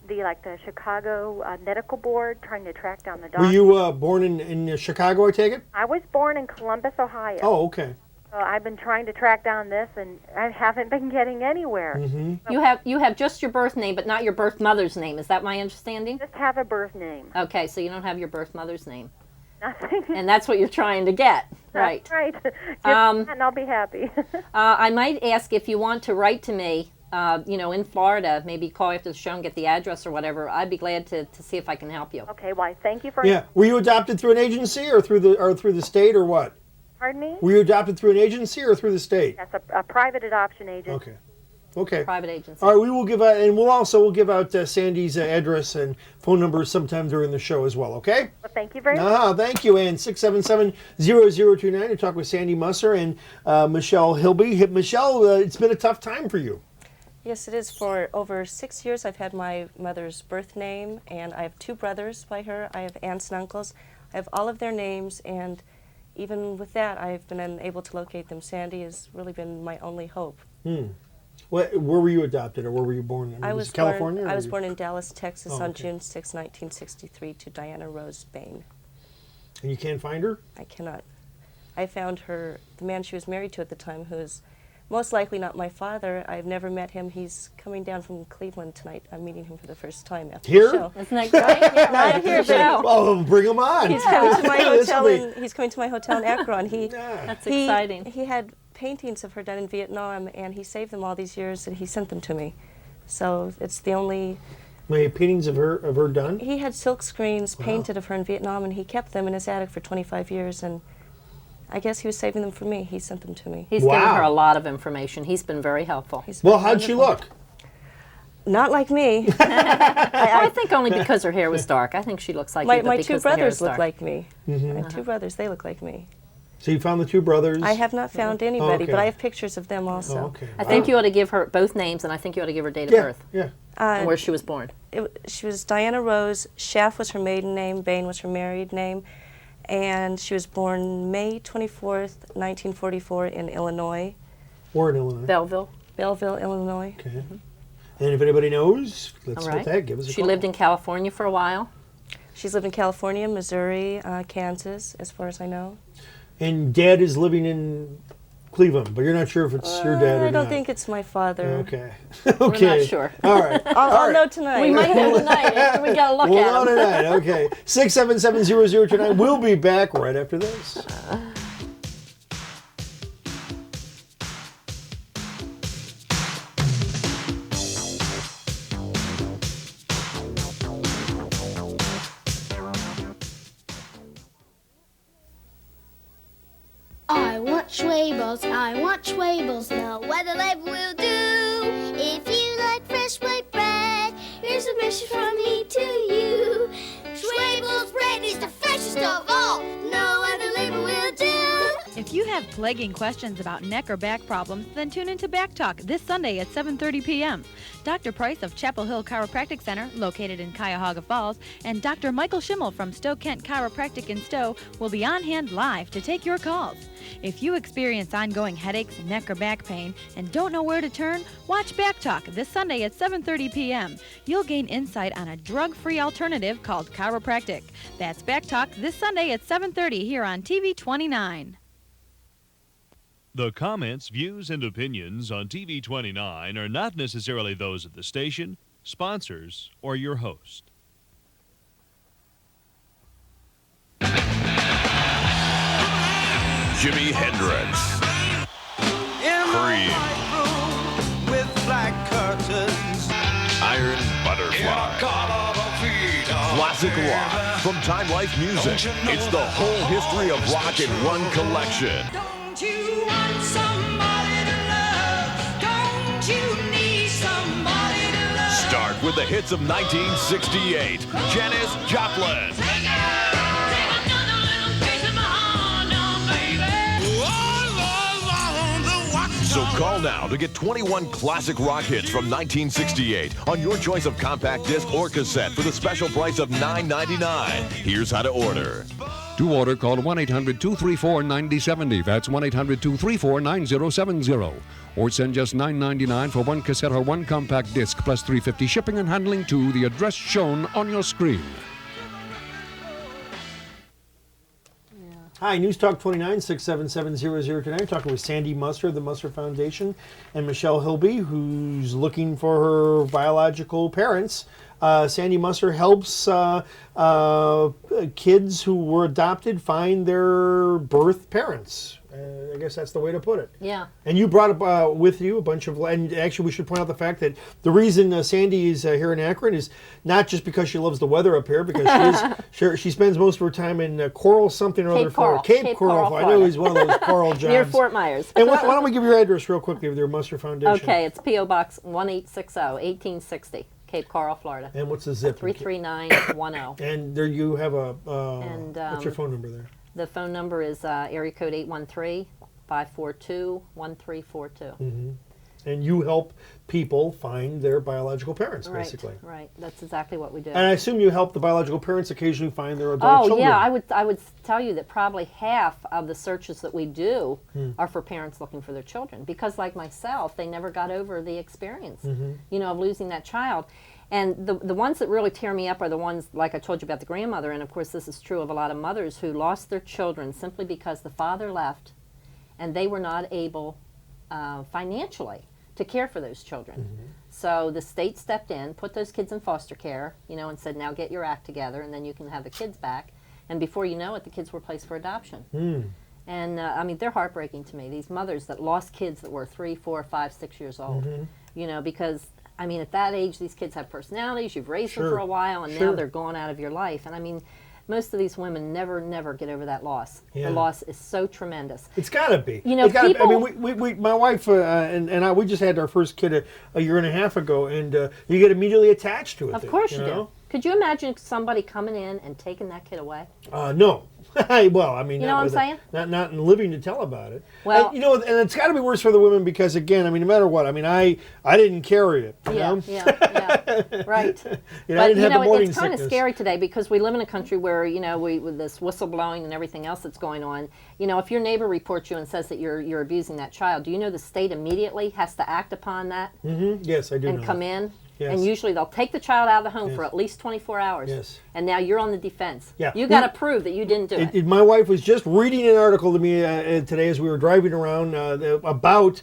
the Chicago Medical Board, trying to track down the doctors. Were you born in Chicago, I take it? I was born in Columbus, Ohio. Oh, okay. So I've been trying to track down this, and I haven't been getting anywhere. Mm-hmm. You have just your birth name, but not your birth mother's name. Is that my understanding? Just have a birth name. Okay, so you don't have your birth mother's name. Nothing. And that's what you're trying to get, right? Right. Get that and I'll be happy. I might ask if you want to write to me, in Florida, maybe call after the show and get the address or whatever. I'd be glad to see if I can help you. Okay, why? Thank you for... Yeah. Were you adopted through an agency or through the state or what? Pardon me? Were you adopted through an agency or through the state? That's a private adoption agency. Okay. Private agency. All right, we will give out, and we'll give out Sandy's address and phone number sometime during the show as well, okay? Well, thank you very much. Thank you, and 677-0029 to talk with Sandy Musser and Michelle Hilby. Michelle, it's been a tough time for you. Yes, it is. For over 6 years, I've had my mother's birth name, and I have 2 brothers by her. I have aunts and uncles. I have all of their names, and even with that, I've been unable to locate them. Sandy has really been my only hope. Where were you adopted, or where were you born? I was California. I was born in Dallas, Texas, on okay. June 6, 1963, to Diana Rose Bain. And you can't find her? I cannot. I found her, the man she was married to at the time, who is most likely not my father. I've never met him. He's coming down from Cleveland tonight. I'm meeting him for the first time after Here? the show. Isn't that great? Yeah, Not here, but well, bring him on. he's coming to my hotel. He's coming to my hotel in Akron. That's exciting. He had paintings of her done in Vietnam, and he saved them all these years, and he sent them to me. So it's the only. My paintings of her done? He had silk screens painted of her in Vietnam, and he kept them in his attic for 25 years, and I guess he was saving them for me. He sent them to me. He's given her a lot of information. He's been very helpful. Well, how'd she look? Not like me. I think only because her hair was dark. I think she looks like you, but my because 2 the hair brothers is look dark. like me. My 2 brothers, they look like me. So you found the 2 brothers? I have not found anybody, okay. but I have pictures of them also. Okay. I think you ought to give her both names, and I think you ought to give her date of birth. Yeah. And where she was born. She was Diana Rose. Schaff was her maiden name. Bain was her married name. And she was born May 24th, 1944 in Illinois. Where in Illinois? Belleville. Belleville, Illinois. Okay. And if anybody knows, let's All right. give us a She call. lived in California for a while. She's lived in California, Missouri, Kansas, as far as I know. And Dad is living in Cleveland, but you're not sure if it's your dad or not. I don't think it's my father. Okay. We're not sure. All right. I'll know tonight. We might know tonight after we got a look we'll at know him. tonight. Okay. 677-0029. We'll be back right after this. I want Schwabels, the weather label will do. If you like fresh white bread, here's a message from me to you. Schwabels bread is the freshest of all, no other label will do. If If you have plaguing questions about neck or back problems, then tune into Back Talk this Sunday at 7:30 p.m. Dr. Price of Chapel Hill Chiropractic Center, located in Cuyahoga Falls, and Dr. Michael Schimmel from Stowe Kent Chiropractic in Stowe will be on hand live to take your calls. If you experience ongoing headaches, neck or back pain, and don't know where to turn, watch Back Talk this Sunday at 7:30 p.m. You'll gain insight on a drug-free alternative called chiropractic. That's Back Talk this Sunday at 7:30 here on TV 29. The comments, views, and opinions on TV 29 are not necessarily those of the station, sponsors, or your host. Jimi Hendrix. Cream. With black curtains. Iron Butterfly. Classic rock from Time Life Music. It's the whole history of rock in one collection. Don't you want somebody to love? Don't you need somebody to love? Start with the hits of 1968. Janis Joplin. So call now to get 21 classic rock hits from 1968 on your choice of compact disc or cassette for the special price of $9.99. Here's how to order. To order, call 1-800-234-9070. That's 1-800-234-9070. Or send just $9.99 for one cassette or one compact disc, plus $3.50 shipping and handling to the address shown on your screen. Hi, News Talk 29, 677-00 tonight. We're talking with Sandy Musser of the Musser Foundation and Michelle Hilby, who's looking for her biological parents. Sandy Musser helps kids who were adopted find their birth parents. I guess that's the way to put it. Yeah. And you brought up with you a bunch of, and actually we should point out the fact that the reason Sandy is here in Akron is not just because she loves the weather up here, because she spends most of her time in Coral something or other. Cape Coral. I know he's one of those Coral jobs. Near Fort Myers. And why don't we give your address real quickly with your Musser Foundation? Okay, it's P.O. Box 1860, 1860. Cape Coral, Florida. And what's the zip? 33910. And there you have a, what's your phone number there? The phone number is area code 813-542-1342. Mm-hmm. And you help people find their biological parents, basically. Right. That's exactly what we do. And I assume you help the biological parents occasionally find their adult children. Yeah. I would tell you that probably half of the searches that we do are for parents looking for their children. Because like myself, they never got over the experience, of losing that child. And the ones that really tear me up are the ones, like I told you about the grandmother, and of course this is true of a lot of mothers who lost their children simply because the father left and they were not able financially to care for those children. So the state stepped in, put those kids in foster care, and said, now get your act together and then you can have the kids back. And before you know it, the kids were placed for adoption. And they're heartbreaking to me, these mothers that lost kids that were 3, 4, 5, 6 years old, because at that age, these kids have personalities. You've raised them for a while, and now they're gone out of your life. And most of these women never get over that loss. The loss is so tremendous. It's got to be. People. We my wife and I, we just had our first kid a year and a half ago, and you get immediately attached to it. Of course you do. Could you imagine somebody coming in and taking that kid away? No. Well, you know what I'm saying? Not living to tell about it. Well, and it's got to be worse for the women because, again, no matter what, I didn't carry it. Yeah, right. I didn't have the morning it's kind of sickness. scary today because we live in a country where with this whistleblowing and everything else that's going on. If your neighbor reports you and says that you're abusing that child, do you know the state immediately has to act upon that? Yes, I do. And come in. Yes. And usually they'll take the child out of the home for at least 24 hours. Yes. And now you're on the defense. Yeah. You got to prove that you didn't do it. My wife was just reading an article to me today as we were driving around about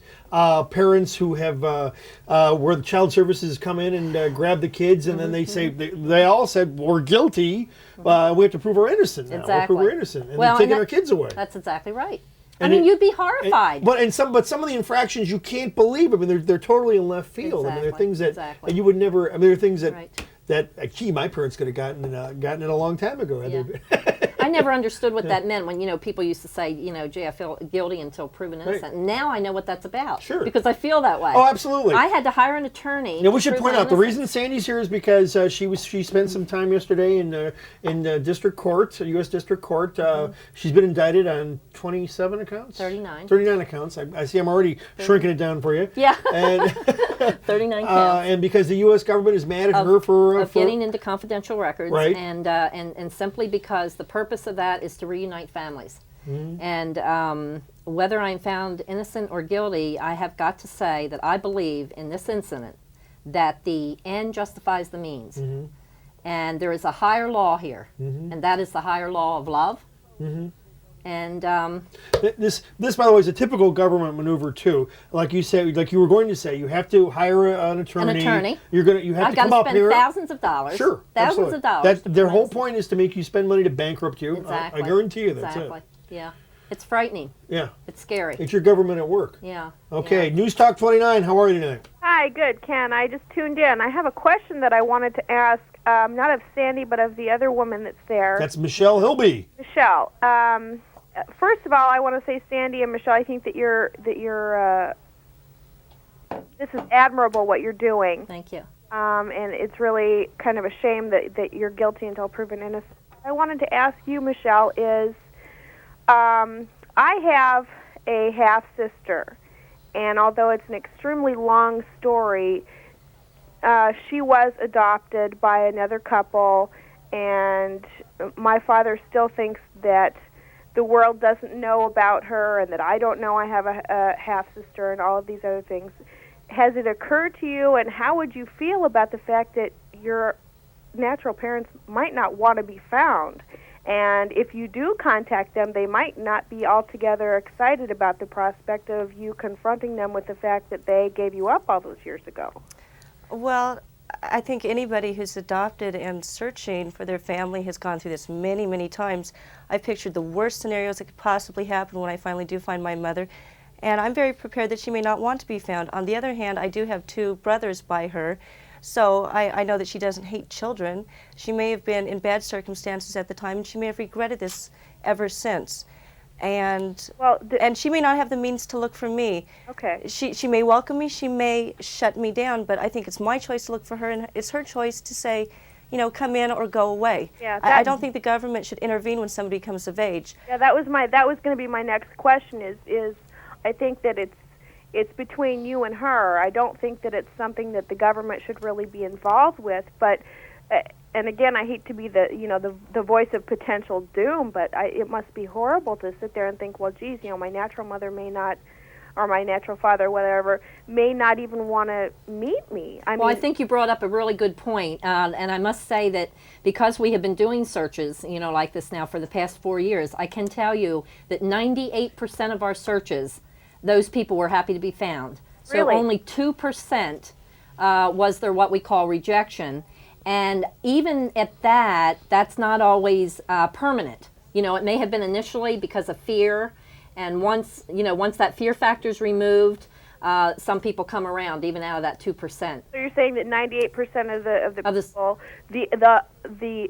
parents who have where the child services come in and grab the kids, and then they say they all said we're guilty. We have to prove we're innocent now. Exactly. Prove we're innocent, and they're taking our kids away. That's exactly right. You'd be horrified. But some of the infractions you can't believe. They're totally in left field. Exactly. They're things that you would never. There are things that right. that my parents could have gotten it a long time ago. Yeah. I never understood what that meant when, people used to say, gee, I feel guilty until proven innocent. Right. Now I know what that's about. Sure. Because I feel that way. Oh, absolutely. I had to hire an attorney. Now, we to should prove point my out the innocence. reason Sandy's here is because she spent some time yesterday in district court, U.S. District Court. She's been indicted on 27 accounts? 39. 39 accounts. I see I'm already shrinking it down for you. Yeah. And 39 counts. and because the U.S. government is mad at her for getting into confidential records, Right. and simply because the purpose of that is to reunite families. And whether I'm found innocent or guilty, I have got to say that I believe in this incident that the end justifies the means. And there is a higher law here, and that is the higher law of love. And this, by the way, is a typical government maneuver too. Like you said, like you were going to say, you have to hire an attorney. An attorney. You have to come up here. Thousands of dollars. Sure, thousands absolutely. of dollars. Their whole point is to make you spend money to bankrupt you. Exactly. I guarantee you that's exactly. it. Yeah, it's frightening. Yeah, it's scary. It's your government at work. Yeah. Okay, News Talk 29. How are you tonight? Hi, good, Ken. I just tuned in. I have a question that I wanted to ask, not of Sandy, but of the other woman that's there. That's Michelle Hilby. Michelle. First of all, I want to say, Sandy and Michelle, I think that this is admirable what you're doing. Thank you. And it's really kind of a shame that you're guilty until proven innocent. I wanted to ask you, Michelle, is I have a half-sister, and although it's an extremely long story, she was adopted by another couple, and my father still thinks that the world doesn't know about her and that I don't know I have a half-sister and all of these other things. Has it occurred to you, and how would you feel about the fact that your natural parents might not want to be found? And if you do contact them, they might not be altogether excited about the prospect of you confronting them with the fact that they gave you up all those years ago. Well, I think anybody who's adopted and searching for their family has gone through this many, many times. I pictured the worst scenarios that could possibly happen when I finally do find my mother, and I'm very prepared that she may not want to be found. On the other hand, I do have two brothers by her, so I know that she doesn't hate children. She may have been in bad circumstances at the time, and she may have regretted this ever since. And and she may not have the means to look for me. Okay. She may welcome me, she may shut me down, but I think it's my choice to look for her, and it's her choice to say, come in or go away. Yeah, I don't think the government should intervene when somebody comes of age. Yeah, that was going to be my next question. Is I think that it's between you and her. I don't think that it's something that the government should really be involved with. But and again, I hate to be the voice of potential doom, but it must be horrible to sit there and think, well, geez, my natural mother may not, or my natural father, whatever, may not even want to meet me. I think you brought up a really good point, and I must say that because we have been doing searches, like this now for the past 4 years, I can tell you that 98% of our searches, those people were happy to be found. So Really? only 2% was there what we call rejection. And even at that, that's not always permanent. It may have been initially because of fear, and once that fear factor is removed, some people come around even out of that 2%. So you're saying that 98% of the people, the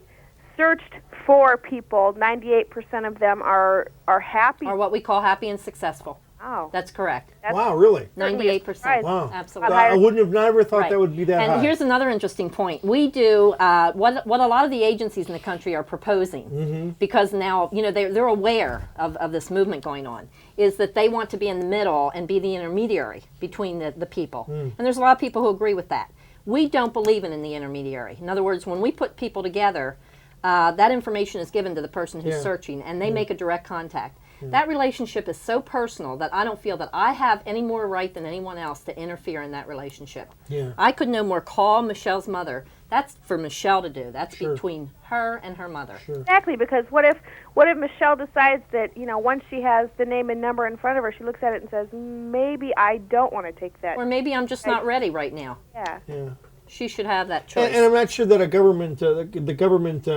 searched for people, 98% of them are happy. Are what we call happy and successful. Wow. That's correct. Wow, really? 98%. Wow. Absolutely. I wouldn't have never thought Right. that would be that high. And here's another interesting point. We do what a lot of the agencies in the country are proposing, because now they're aware of this movement going on, is that they want to be in the middle and be the intermediary between the people. And there's a lot of people who agree with that. We don't believe in the intermediary. In other words, when we put people together, that information is given to the person who's searching, and they make a direct contact. That relationship is so personal that I don't feel that I have any more right than anyone else to interfere in that relationship. Yeah. I could no more call Michelle's mother. That's for Michelle to do. That's between her and her mother. Exactly, because what if Michelle decides that, once she has the name and number in front of her, she looks at it and says, maybe I don't want to take that. Or maybe I'm just not ready right now. Yeah. Yeah. She should have that choice. And I'm not sure that a government, the government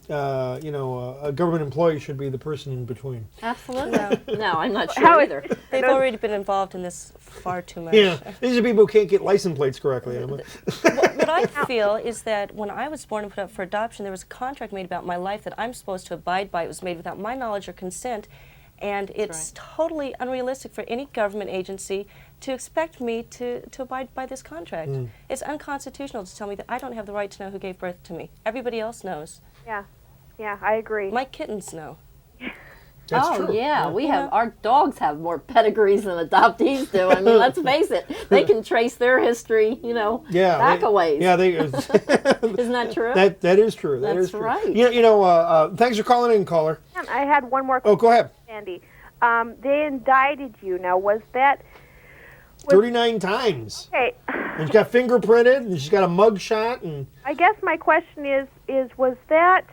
a government employee should be the person in between. Absolutely. No, I'm not sure either. They've already been involved in this far too much. Yeah, these are people who can't get license plates correctly, Emma. What I feel is that when I was born and put up for adoption, there was a contract made about my life that I'm supposed to abide by. It was made without my knowledge or consent, and it's totally unrealistic for any government agency to expect me to abide by this contract. It's unconstitutional to tell me that I don't have the right to know who gave birth to me. Everybody else knows. Yeah, I agree. My kittens know. That's true. Yeah, we have, our dogs have more pedigrees than adoptees do. I mean, let's face it, they can trace their history, back a ways. Yeah, isn't that true? That is true. That That's is true. right. Thanks for calling in, caller. I had one more. Oh, go ahead. Andy, they indicted you. Now, was that 39 times. Okay. And she's got fingerprinted, and she's got a mug shot, and I guess my question is was that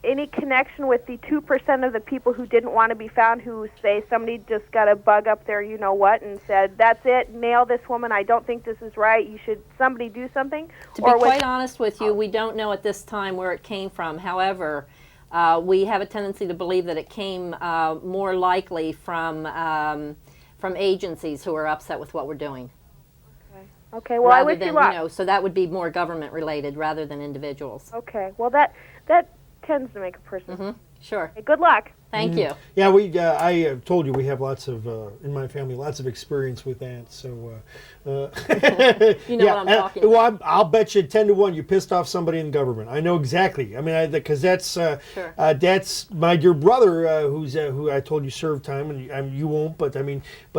any connection with the 2% of the people who didn't want to be found, who say somebody just got a bug up there, you know what, and said, that's it, nail this woman, I don't think this is right, somebody do something? To be quite honest with you, we don't know at this time where it came from. However, we have a tendency to believe that it came more likely from agencies who are upset with what we're doing. Okay, well, I wish you luck. So that would be more government related rather than individuals. Okay, well, that tends to make a person. Sure. Okay, good luck. Thank you. Yeah, I told you we have lots of, in my family, lots of experience with that. So, you know what I'm talking about. Well, I'll bet you 10 to 1 you pissed off somebody in government. I know exactly. I mean, because that's my dear brother, who I told you served time, and you won't, but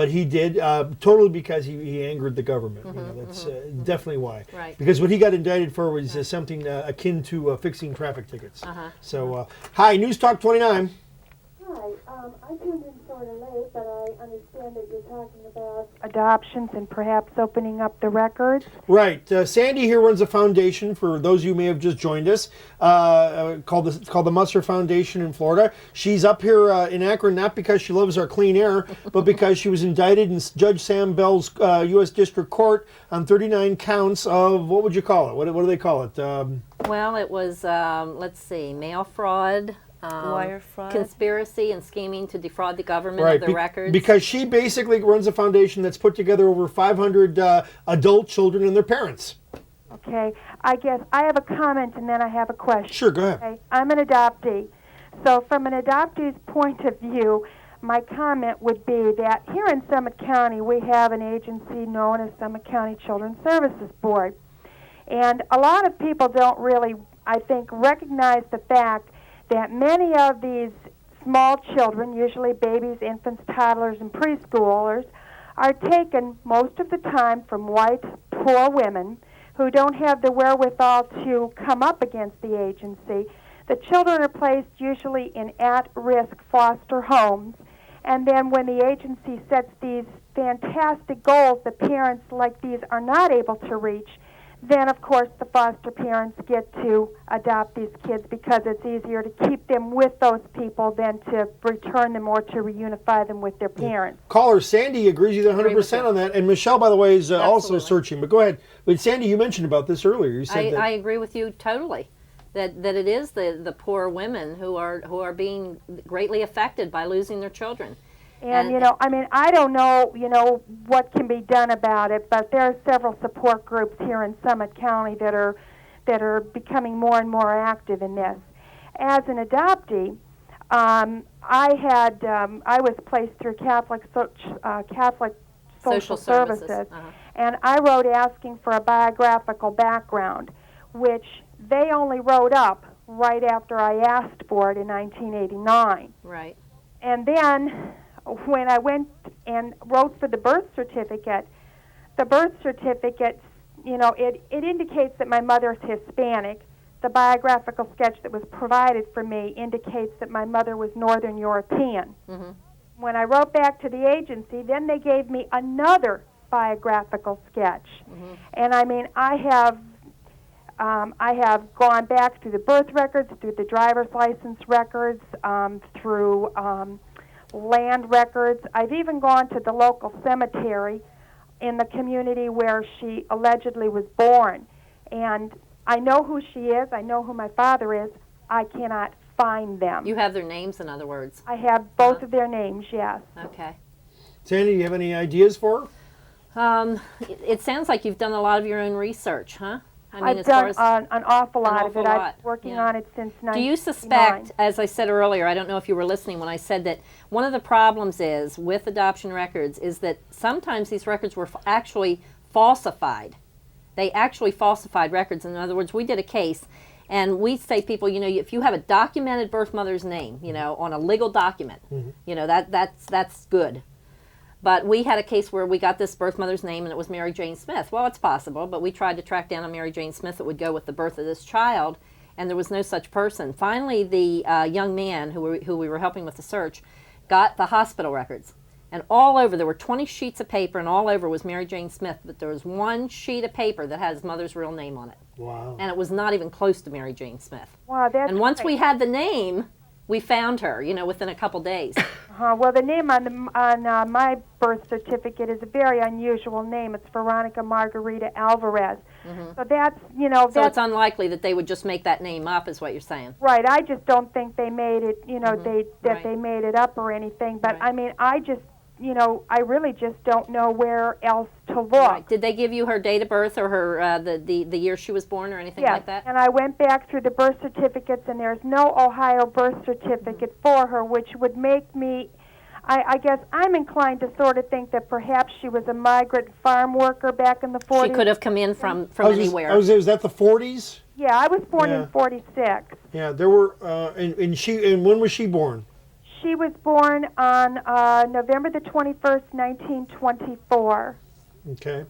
he did totally because he angered the government. That's definitely why. Right. Because what he got indicted for was something akin to fixing traffic tickets. So, hi, News Talk 29. Hi, I tuned in sort of late, but I understand that you're talking about adoptions and perhaps opening up the records. Right. Sandy here runs a foundation, for those of you who may have just joined us, called the Musser Foundation in Florida. She's up here in Akron not because she loves our clean air, but because she was indicted in Judge Sam Bell's U.S. District Court on 39 counts of, what would you call it? What do they call it? Well, it was, let's see, mail fraud, wire fraud, conspiracy and scheming to defraud the government of the records. Because she basically runs a foundation that's put together over 500 adult children and their parents. Okay, I guess I have a comment and then I have a question. Sure, go ahead. Okay, I'm an adoptee. So from an adoptee's point of view, my comment would be that here in Summit County we have an agency known as Summit County Children's Services Board. And a lot of people don't really, I think, recognize the fact that many of these small children, usually babies, infants, toddlers, and preschoolers, are taken most of the time from white, poor women who don't have the wherewithal to come up against the agency. The children are placed usually in at-risk foster homes, and then when the agency sets these fantastic goals that parents like these are not able to reach, then, of course, the foster parents get to adopt these kids because it's easier to keep them with those people than to return them or to reunify them with their parents. Caller Sandy agrees with you 100% on that, and Michelle, by the way, is also searching. But go ahead. But Sandy, you mentioned about this earlier. You said I agree with you totally. That it is the poor women who are being greatly affected by losing their children. And, I don't know, what can be done about it, but there are several support groups here in Summit County that are becoming more and more active in this. As an adoptee, I was placed through Catholic Social Services, and I wrote asking for a biographical background, which they only wrote up right after I asked for it in 1989. Right. And then when I went and wrote for the birth certificate, it indicates that my mother is Hispanic. The biographical sketch that was provided for me indicates that my mother was Northern European. Mm-hmm. When I wrote back to the agency, then they gave me another biographical sketch. Mm-hmm. And I have gone back through the birth records, through the driver's license records, through land records. I've even gone to the local cemetery in the community where she allegedly was born. And I know who she is. I know who my father is. I cannot find them. You have their names, in other words. I have both of their names, yes. Okay. Sandy, do you have any ideas for her? It sounds like you've done a lot of your own research, huh? I mean, I've as done far as an awful lot of awful it. lot, I've been working yeah. on it since 1999. Do you suspect, as I said earlier, I don't know if you were listening when I said that one of the problems is with adoption records is that sometimes these records were actually falsified. They actually falsified records. In other words, we did a case, and we say people, you know, if you have a documented birth mother's name, you know, on a legal document, you know, that's good. But we had a case where we got this birth mother's name, and it was Mary Jane Smith. Well, it's possible, but we tried to track down a Mary Jane Smith that would go with the birth of this child, and there was no such person. Finally, the young man who we were helping with the search got the hospital records. And all over, there were 20 sheets of paper, and all over was Mary Jane Smith, but there was one sheet of paper that had his mother's real name on it. Wow. And it was not even close to Mary Jane Smith. Wow, that's And once great. we had the name, we found her, you know, within a couple days. Well, the name on my birth certificate is a very unusual name. It's Veronica Margarita Alvarez. So that's, you know, So that's it's unlikely that they would just make that name up, is what you're saying. right. I just don't think they made it, you know, they made it up or anything. But I mean, I just, you know, I really just don't know where else to look. Right. Did they give you her date of birth or her the year she was born or anything like that? And I went back through the birth certificates, and there's no Ohio birth certificate for her, which would make me, I guess I'm inclined to sort of think that perhaps she was a migrant farm worker back in the 40s. She could have come in from anywhere. Was that the 40s? Yeah, I was born Yeah. in 46. Yeah, there were, and when was she born? She was born on November the 21st, 1924. Okay.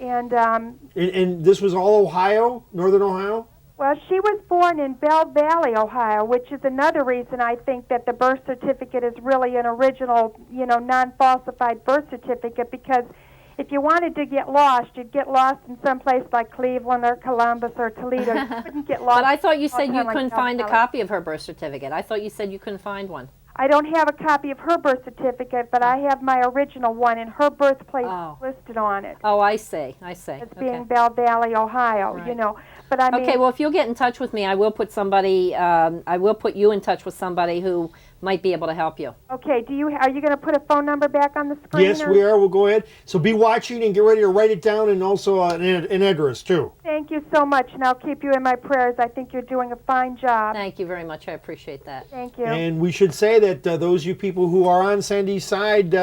And, And this was all Ohio, Northern Ohio? well, she was born in Bell Valley, Ohio, which is another reason I think that the birth certificate is really an original, you know, non-falsified birth certificate, because if you wanted to get lost, you'd get lost in some place like Cleveland or Columbus or Toledo. You couldn't get lost. But I thought you all the said you time like couldn't South find a Valley. copy of her birth certificate. I thought you said you couldn't find one. I don't have a copy of her birth certificate, but I have my original one, and her birthplace is listed on it. Oh, I see. I see. It's being Bell Valley, Ohio, you know. But I mean, Okay, well, if you'll get in touch with me, I will put somebody. I will put you in touch with somebody who might be able to help you. okay, are you going to put a phone number back on the screen? Yes, or? we are. We'll go ahead. So be watching and get ready to write it down, and also an address, too. Thank you so much, and I'll keep you in my prayers. I think you're doing a fine job. Thank you very much. I appreciate that. Thank you. And we should say that those you people who are on Sandy's side,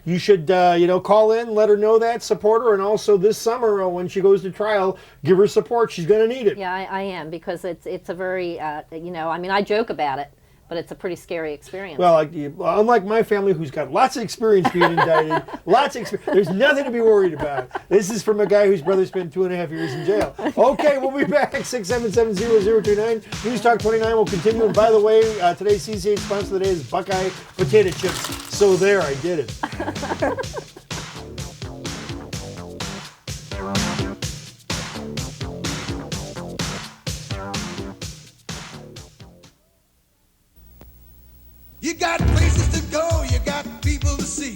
you should, you know, call in, let her know that, support her, and also this summer when she goes to trial, give her support. She's going to need it. Yeah, I am, because it's a very, you know, I mean, I joke about it, but it's a pretty scary experience. Well, unlike my family, who's got lots of experience being indicted, lots of experience, there's nothing to be worried about. This is from a guy whose brother spent 2.5 years in jail. Okay, we'll be back. 677-0029. News Talk 29 will continue. And by the way, today's CCH sponsor of the day is Buckeye Potato Chips. So there, I did it. You got places to go, you got people to see.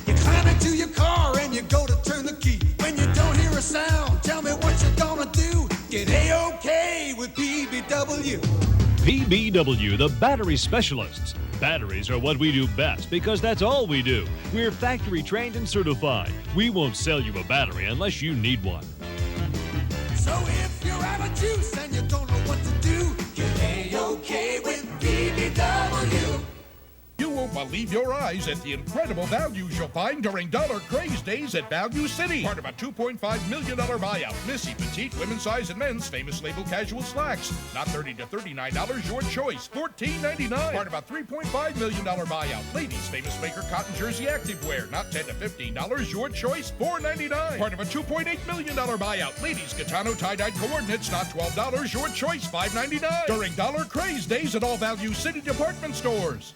You climb into your car and you go to turn the key. When you don't hear a sound, tell me what you're gonna do. Get A-OK with PBW. PBW, the battery specialists. Batteries are what we do best because that's all we do. We're factory trained and certified. We won't sell you a battery unless you need one. So if you're out of juice and you don't know what to do, get A-OK with PBW. You won't believe your eyes at the incredible values you'll find during Dollar Craze Days at Value City. Part of a $2.5 million buyout. Missy, petite, women's size, and men's famous label casual slacks. Not $30 to $39, your choice. $14.99. Part of a $3.5 million buyout. Ladies, famous maker cotton jersey activewear. Not $10 to $15, your choice. $4.99. Part of a $2.8 million buyout. Ladies, Gitano tie-dyed coordinates. Not $12, your choice. $5.99. During Dollar Craze Days at all Value City department stores.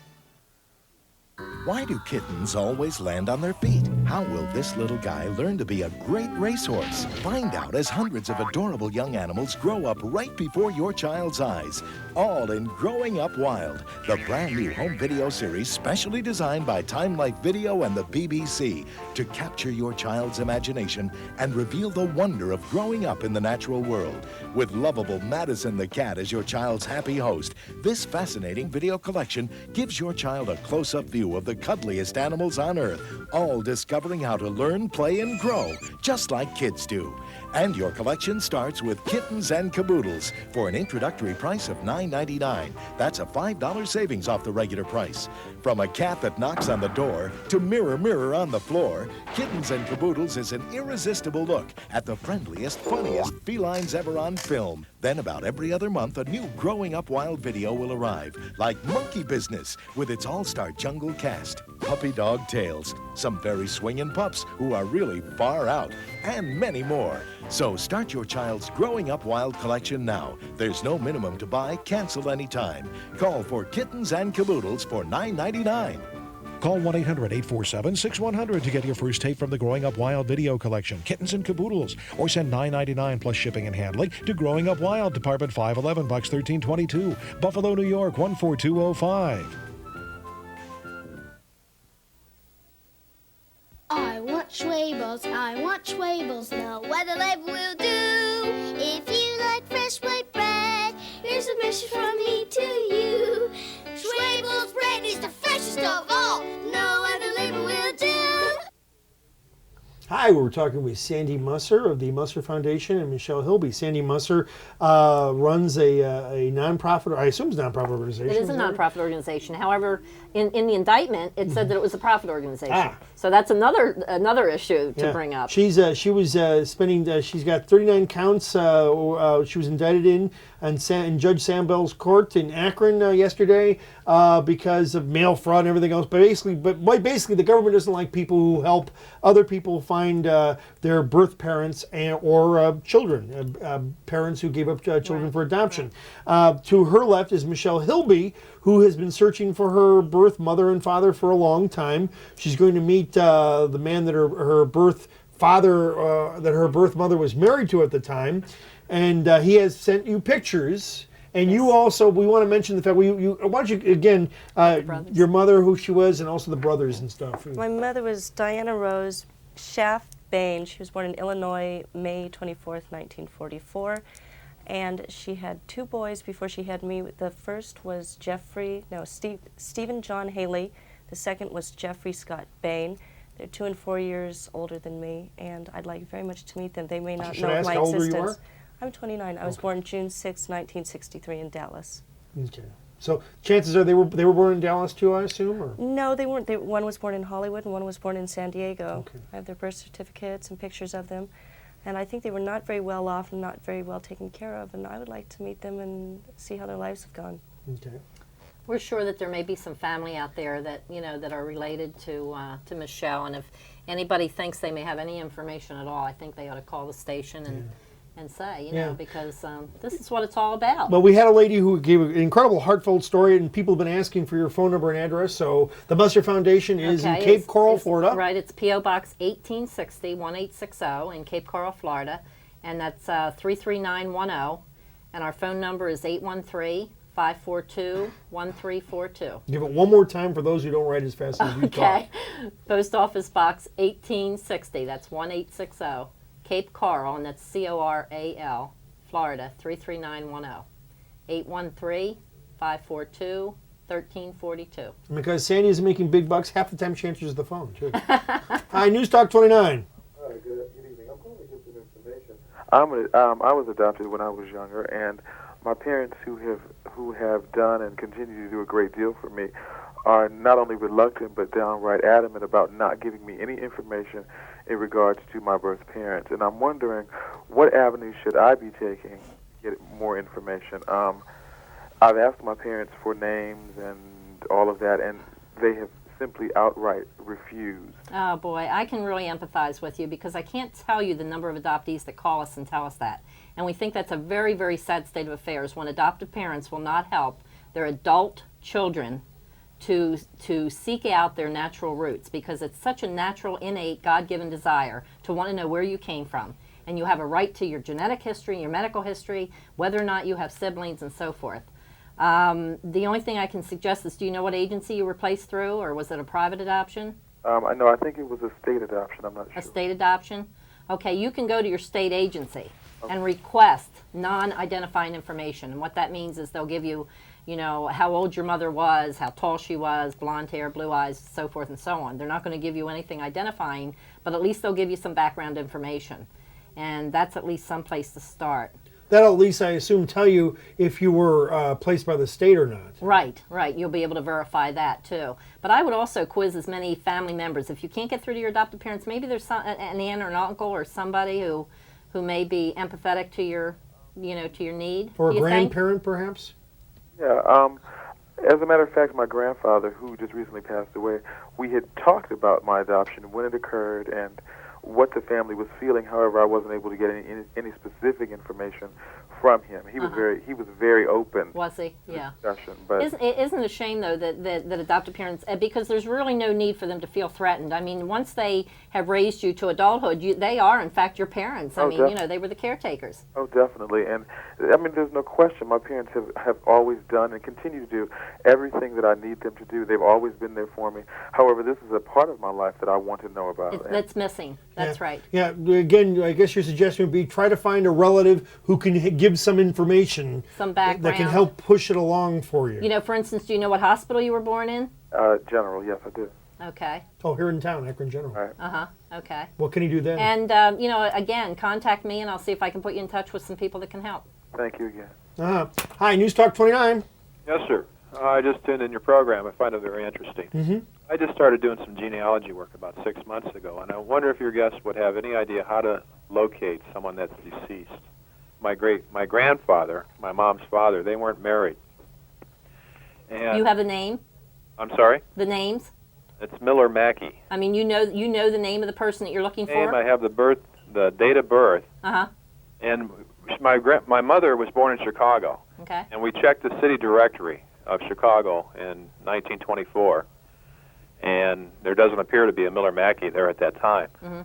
Why do kittens always land on their feet? How will this little guy learn to be a great racehorse? Find out as hundreds of adorable young animals grow up right before your child's eyes. all in Growing Up Wild, the brand new home video series specially designed by Time Life Video and the BBC to capture your child's imagination and reveal the wonder of growing up in the natural world. With lovable Madison the cat as your child's happy host, this fascinating video collection gives your child a close-up view of the cuddliest animals on Earth, all discovering how to learn, play, and grow, just like kids do. And your collection starts with Kittens and Caboodles for an introductory price of $9.99. That's a $5 savings off the regular price. From a cat that knocks on the door to Mirror, Mirror on the floor, Kittens and Caboodles is an irresistible look at the friendliest, funniest felines ever on film. Then about every other month, a new Growing Up Wild video will arrive, like Monkey Business with its all-star jungle cast, Puppy Dog Tales, some very swinging pups who are really far out, and many more. So start your child's Growing Up Wild collection now. There's no minimum to buy, cancel anytime. Call for Kittens and Caboodles for $9.99. Call 1-800-847-6100 to get your first tape from the Growing Up Wild video collection, Kittens and Caboodles, or send $9.99 plus shipping and handling to Growing Up Wild, Department 511, Box 1322, Buffalo, New York 14205. I want Schwabels, I want Schwabels, no weather label will do. If you like fresh white bread, here's a message from me to you. Schwabels bread is the freshest of all, no other label will do. Hi, we're talking with Sandy Musser of the Musser Foundation and Michelle Hilby. Sandy Musser runs a nonprofit, or I assume it's a nonprofit organization. It is a nonprofit organization. However, in the indictment, it said that it was a profit organization. So that's another issue to bring up. She's she was spending. She's got 39 counts. She was indicted in Judge Sambell's court in Akron yesterday because of mail fraud and everything else. But basically, the government doesn't like people who help other people find their birth parents or children, parents who gave up children for adoption. To her left is Michelle Hilby, who has been searching for her birth mother and father for a long time. She's going to meet the man that her birth father, that her birth mother was married to at the time, and he has sent you pictures. And you also, we want to mention the fact, why don't you, again, your mother, who she was, and also the brothers and stuff. My mother was Diana Rose Schaff Bain. She was born in Illinois, May 24th, 1944. And she had two boys before she had me. The first was Stephen John Haley. The second was Jeffrey Scott Bain. They're 2 and 4 years older than me, and I'd like very much to meet them. They may not know of my existence. Should I ask how old you are? I'm 29. I was born June 6, 1963 in Dallas. Okay. So chances are they were born in Dallas too, I assume? Or? No, they weren't. One was born in Hollywood and one was born in San Diego. Okay. I have their birth certificates and pictures of them. And I think they were not very well off and not very well taken care of, and I would like to meet them and see how their lives have gone. Okay. We're sure that there may be some family out there that that are related to Michelle, and if anybody thinks they may have any information at all, I think they ought to call the station and say, because this is what it's all about. Well, we had a lady who gave an incredible heartfelt story, and people have been asking for your phone number and address. So the Musser Foundation is in Cape Coral, Florida. Right, it's P.O. Box 1860, 1860 in Cape Coral, Florida, and that's 33910, and our phone number is 813-542-1342. Give it one more time for those who don't write as fast as you talk. Okay. Post Office Box 1860, that's 1860. Cape Coral, and that's Coral, Florida, 33910. 813-542-1342. Because Sandy is making big bucks, half the time she answers the phone, too. Hi, News Talk 29. Good evening. I'm calling to get some information. I was adopted when I was younger, and my parents, who have done and continue to do a great deal for me, are not only reluctant but downright adamant about not giving me any information in regards to my birth parents. And I'm wondering, what avenue should I be taking to get more information? I've asked my parents for names and all of that, and they have simply outright refused. Oh boy, I can really empathize with you, because I can't tell you the number of adoptees that call us and tell us that. And we think that's a very, very sad state of affairs when adoptive parents will not help their adult children to seek out their natural roots, because it's such a natural, innate, God-given desire to want to know where you came from. And you have a right to your genetic history, your medical history, whether or not you have siblings, and so forth. The only thing I can suggest is, do you know what agency you were placed through, or was it a private adoption? I know. I think it was a state adoption. I'm not sure. A state adoption? Okay, you can go to your state agency and request non-identifying information. And what that means is they'll give you, you know, how old your mother was, how tall she was, blonde hair, blue eyes, so forth and so on. They're not going to give you anything identifying, but at least they'll give you some background information. And that's at least some place to start. That'll at least, I assume, tell you if you were placed by the state or not. Right, right. You'll be able to verify that too. But I would also quiz as many family members. If you can't get through to your adoptive parents, maybe there's an aunt or an uncle or somebody who may be empathetic to your, you know, to your need. Or a grandparent, perhaps? Yeah. As a matter of fact, my grandfather, who just recently passed away, we had talked about my adoption, when it occurred, and what the family was feeling. However, I wasn't able to get any specific information from him. He was very open. Was he? Yeah. Discussion, but Isn't it a shame though that adoptive parents, because there's really no need for them to feel threatened. I mean, once they have raised you to adulthood, they are in fact your parents. I mean, you know, they were the caretakers. Oh, definitely. And I mean, there's no question. My parents have always done and continue to do everything that I need them to do. They've always been there for me. However, this is a part of my life that I want to know about. That's missing. That's right. Yeah, again, I guess your suggestion would be try to find a relative who can give some information, some background that can help push it along for you. You know, for instance, do you know what hospital you were born in? General, yes, I do. Okay. Oh, here in town, Akron General. Right. Uh-huh, okay. What can you do then? And, you know, again, contact me and I'll see if I can put you in touch with some people that can help. Thank you again. Hi, News Talk 29. Yes, sir. I just tuned in your program. I find it very interesting. Mm-hmm. I just started doing some genealogy work about 6 months ago, and I wonder if your guests would have any idea how to locate someone that's deceased. My grandfather, my mom's father, they weren't married. And you have a name? I'm sorry? The names? It's Miller Mackey. I mean, you know the name of the person that you're looking for? I have the date of birth. Uh-huh. And my mother was born in Chicago. Okay. And we checked the city directory of Chicago in 1924, and there doesn't appear to be a Miller Mackey there at that time. Mm-hmm.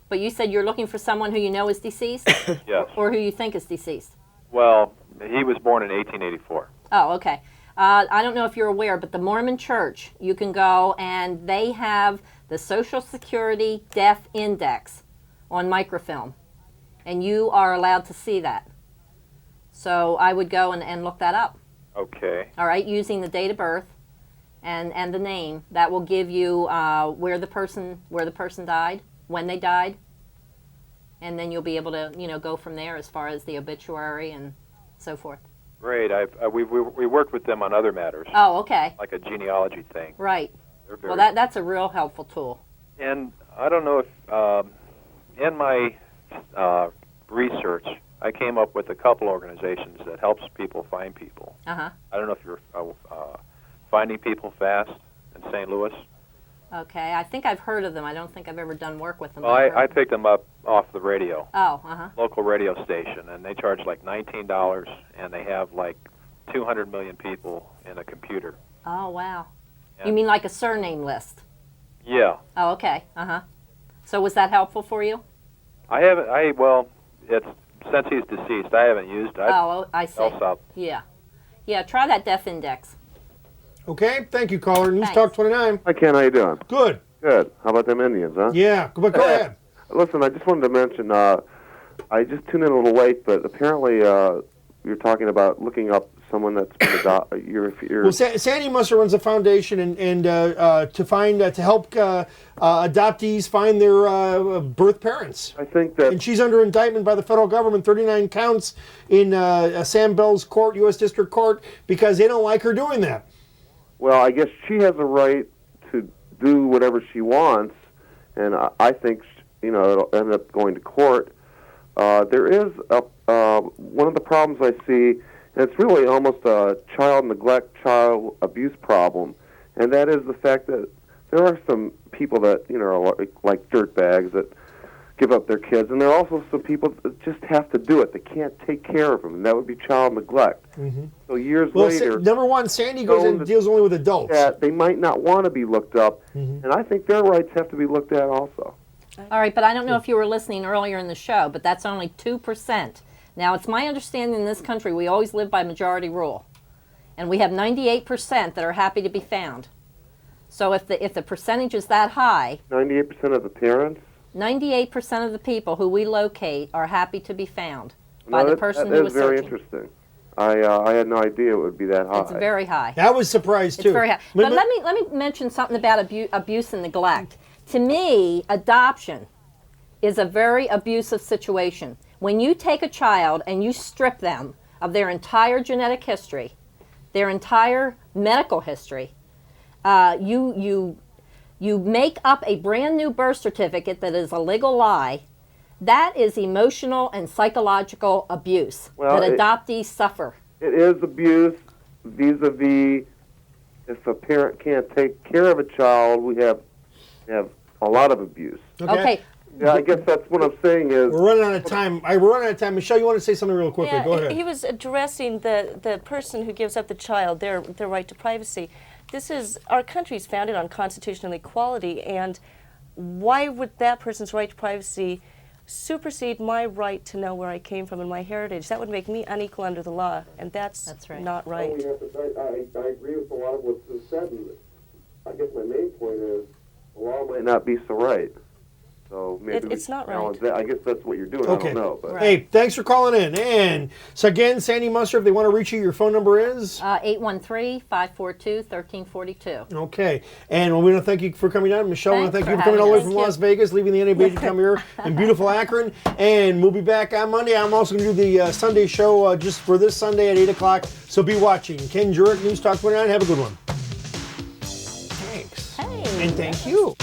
But you said you're looking for someone who you know is deceased? Yes. Or who you think is deceased? Well, he was born in 1884. Oh, okay. I don't know if you're aware, but the Mormon Church, you can go and they have the Social Security Death Index on microfilm, and you are allowed to see that. So I would go and look that up. Okay. All right, using the date of birth and the name. That will give you where the person died, when they died, and then you'll be able to, you know, go from there as far as the obituary and so forth. Great. We worked with them on other matters. Oh, okay. Like a genealogy thing. Right. Well, that's a real helpful tool. And I don't know if in my research, I came up with a couple organizations that helps people find people. Uh-huh. I don't know if you're Finding People Fast in St. Louis. Okay, I think I've heard of them. I don't think I've ever done work with them. Well, I picked them up off the radio. Oh, uh-huh. Local radio station, and they charge like $19, and they have like 200 million people in a computer. Oh, wow. Yeah. You mean like a surname list? Yeah. Oh, okay. Uh-huh. So was that helpful for you? It's since he's deceased, I haven't used it. I see. Yeah. Yeah, try that death index. Okay, thank you, caller. News Talk 29. Hi, Ken. How you doing? Good. Good. How about them Indians, huh? Yeah, but go ahead. Listen, I just wanted to mention, I just tuned in a little late, but apparently you're talking about looking up someone that's been adopted. Well, Sandy Musser runs a foundation and to help adoptees find their birth parents. I think that... And she's under indictment by the federal government, 39 counts in Sam Bell's court, U.S. District Court, because they don't like her doing that. Well, I guess she has a right to do whatever she wants, and I think, it'll end up going to court. There is one of the problems I see, and it's really almost a child neglect, child abuse problem, and that is the fact that there are some people that, are like dirtbags that give up their kids, and there are also some people that just have to do it. They can't take care of them, and that would be child neglect. Mm-hmm. So years later... Number one, Sandy goes in and deals only with adults. That they might not want to be looked up, and I think their rights have to be looked at also. All right, but I don't know if you were listening earlier in the show, but that's only 2%. Now, it's my understanding in this country we always live by majority rule. And we have 98% that are happy to be found. So if the percentage is that high, 98% of the parents? 98% of the people who we locate are happy to be found by the person who was That is very searching. interesting. I had no idea it would be that high. It's very high. That was surprised too. It's very high. But let me mention something about abuse and neglect. To me, adoption is a very abusive situation. When you take a child and you strip them of their entire genetic history, their entire medical history, you make up a brand new birth certificate that is a legal lie. That is emotional and psychological abuse that adoptees suffer. It is abuse vis-a-vis if a parent can't take care of a child, we have a lot of abuse. Okay. Yeah, I guess that's what I'm saying is... We're running out of time. We're running out of time. Michelle, you want to say something real quickly? Yeah, Go ahead. he was addressing the person who gives up the child, their right to privacy. Our country is founded on constitutional equality, and why would that person's right to privacy supersede my right to know where I came from and my heritage? That would make me unequal under the law, and that's right. not right. I agree with a lot of what's been said, and I guess my main point is the law might not be so right. So maybe it's not right. I guess that's what you're doing. Okay. I don't know. But. Hey, thanks for calling in. And so again, Sandy Musser, if they want to reach you, your phone number is? 813-542-1342. Okay. And we want to thank you for coming down. Michelle, I want to Thanks thank you for for coming all the way having from us. Las Vegas, leaving the NAB to come here in beautiful Akron. And we'll be back on Monday. I'm also going to do the Sunday show just for this Sunday at 8 o'clock. So be watching. Ken Jurek, News Talk 29. Have a good one. Thanks. Hey. And thank you.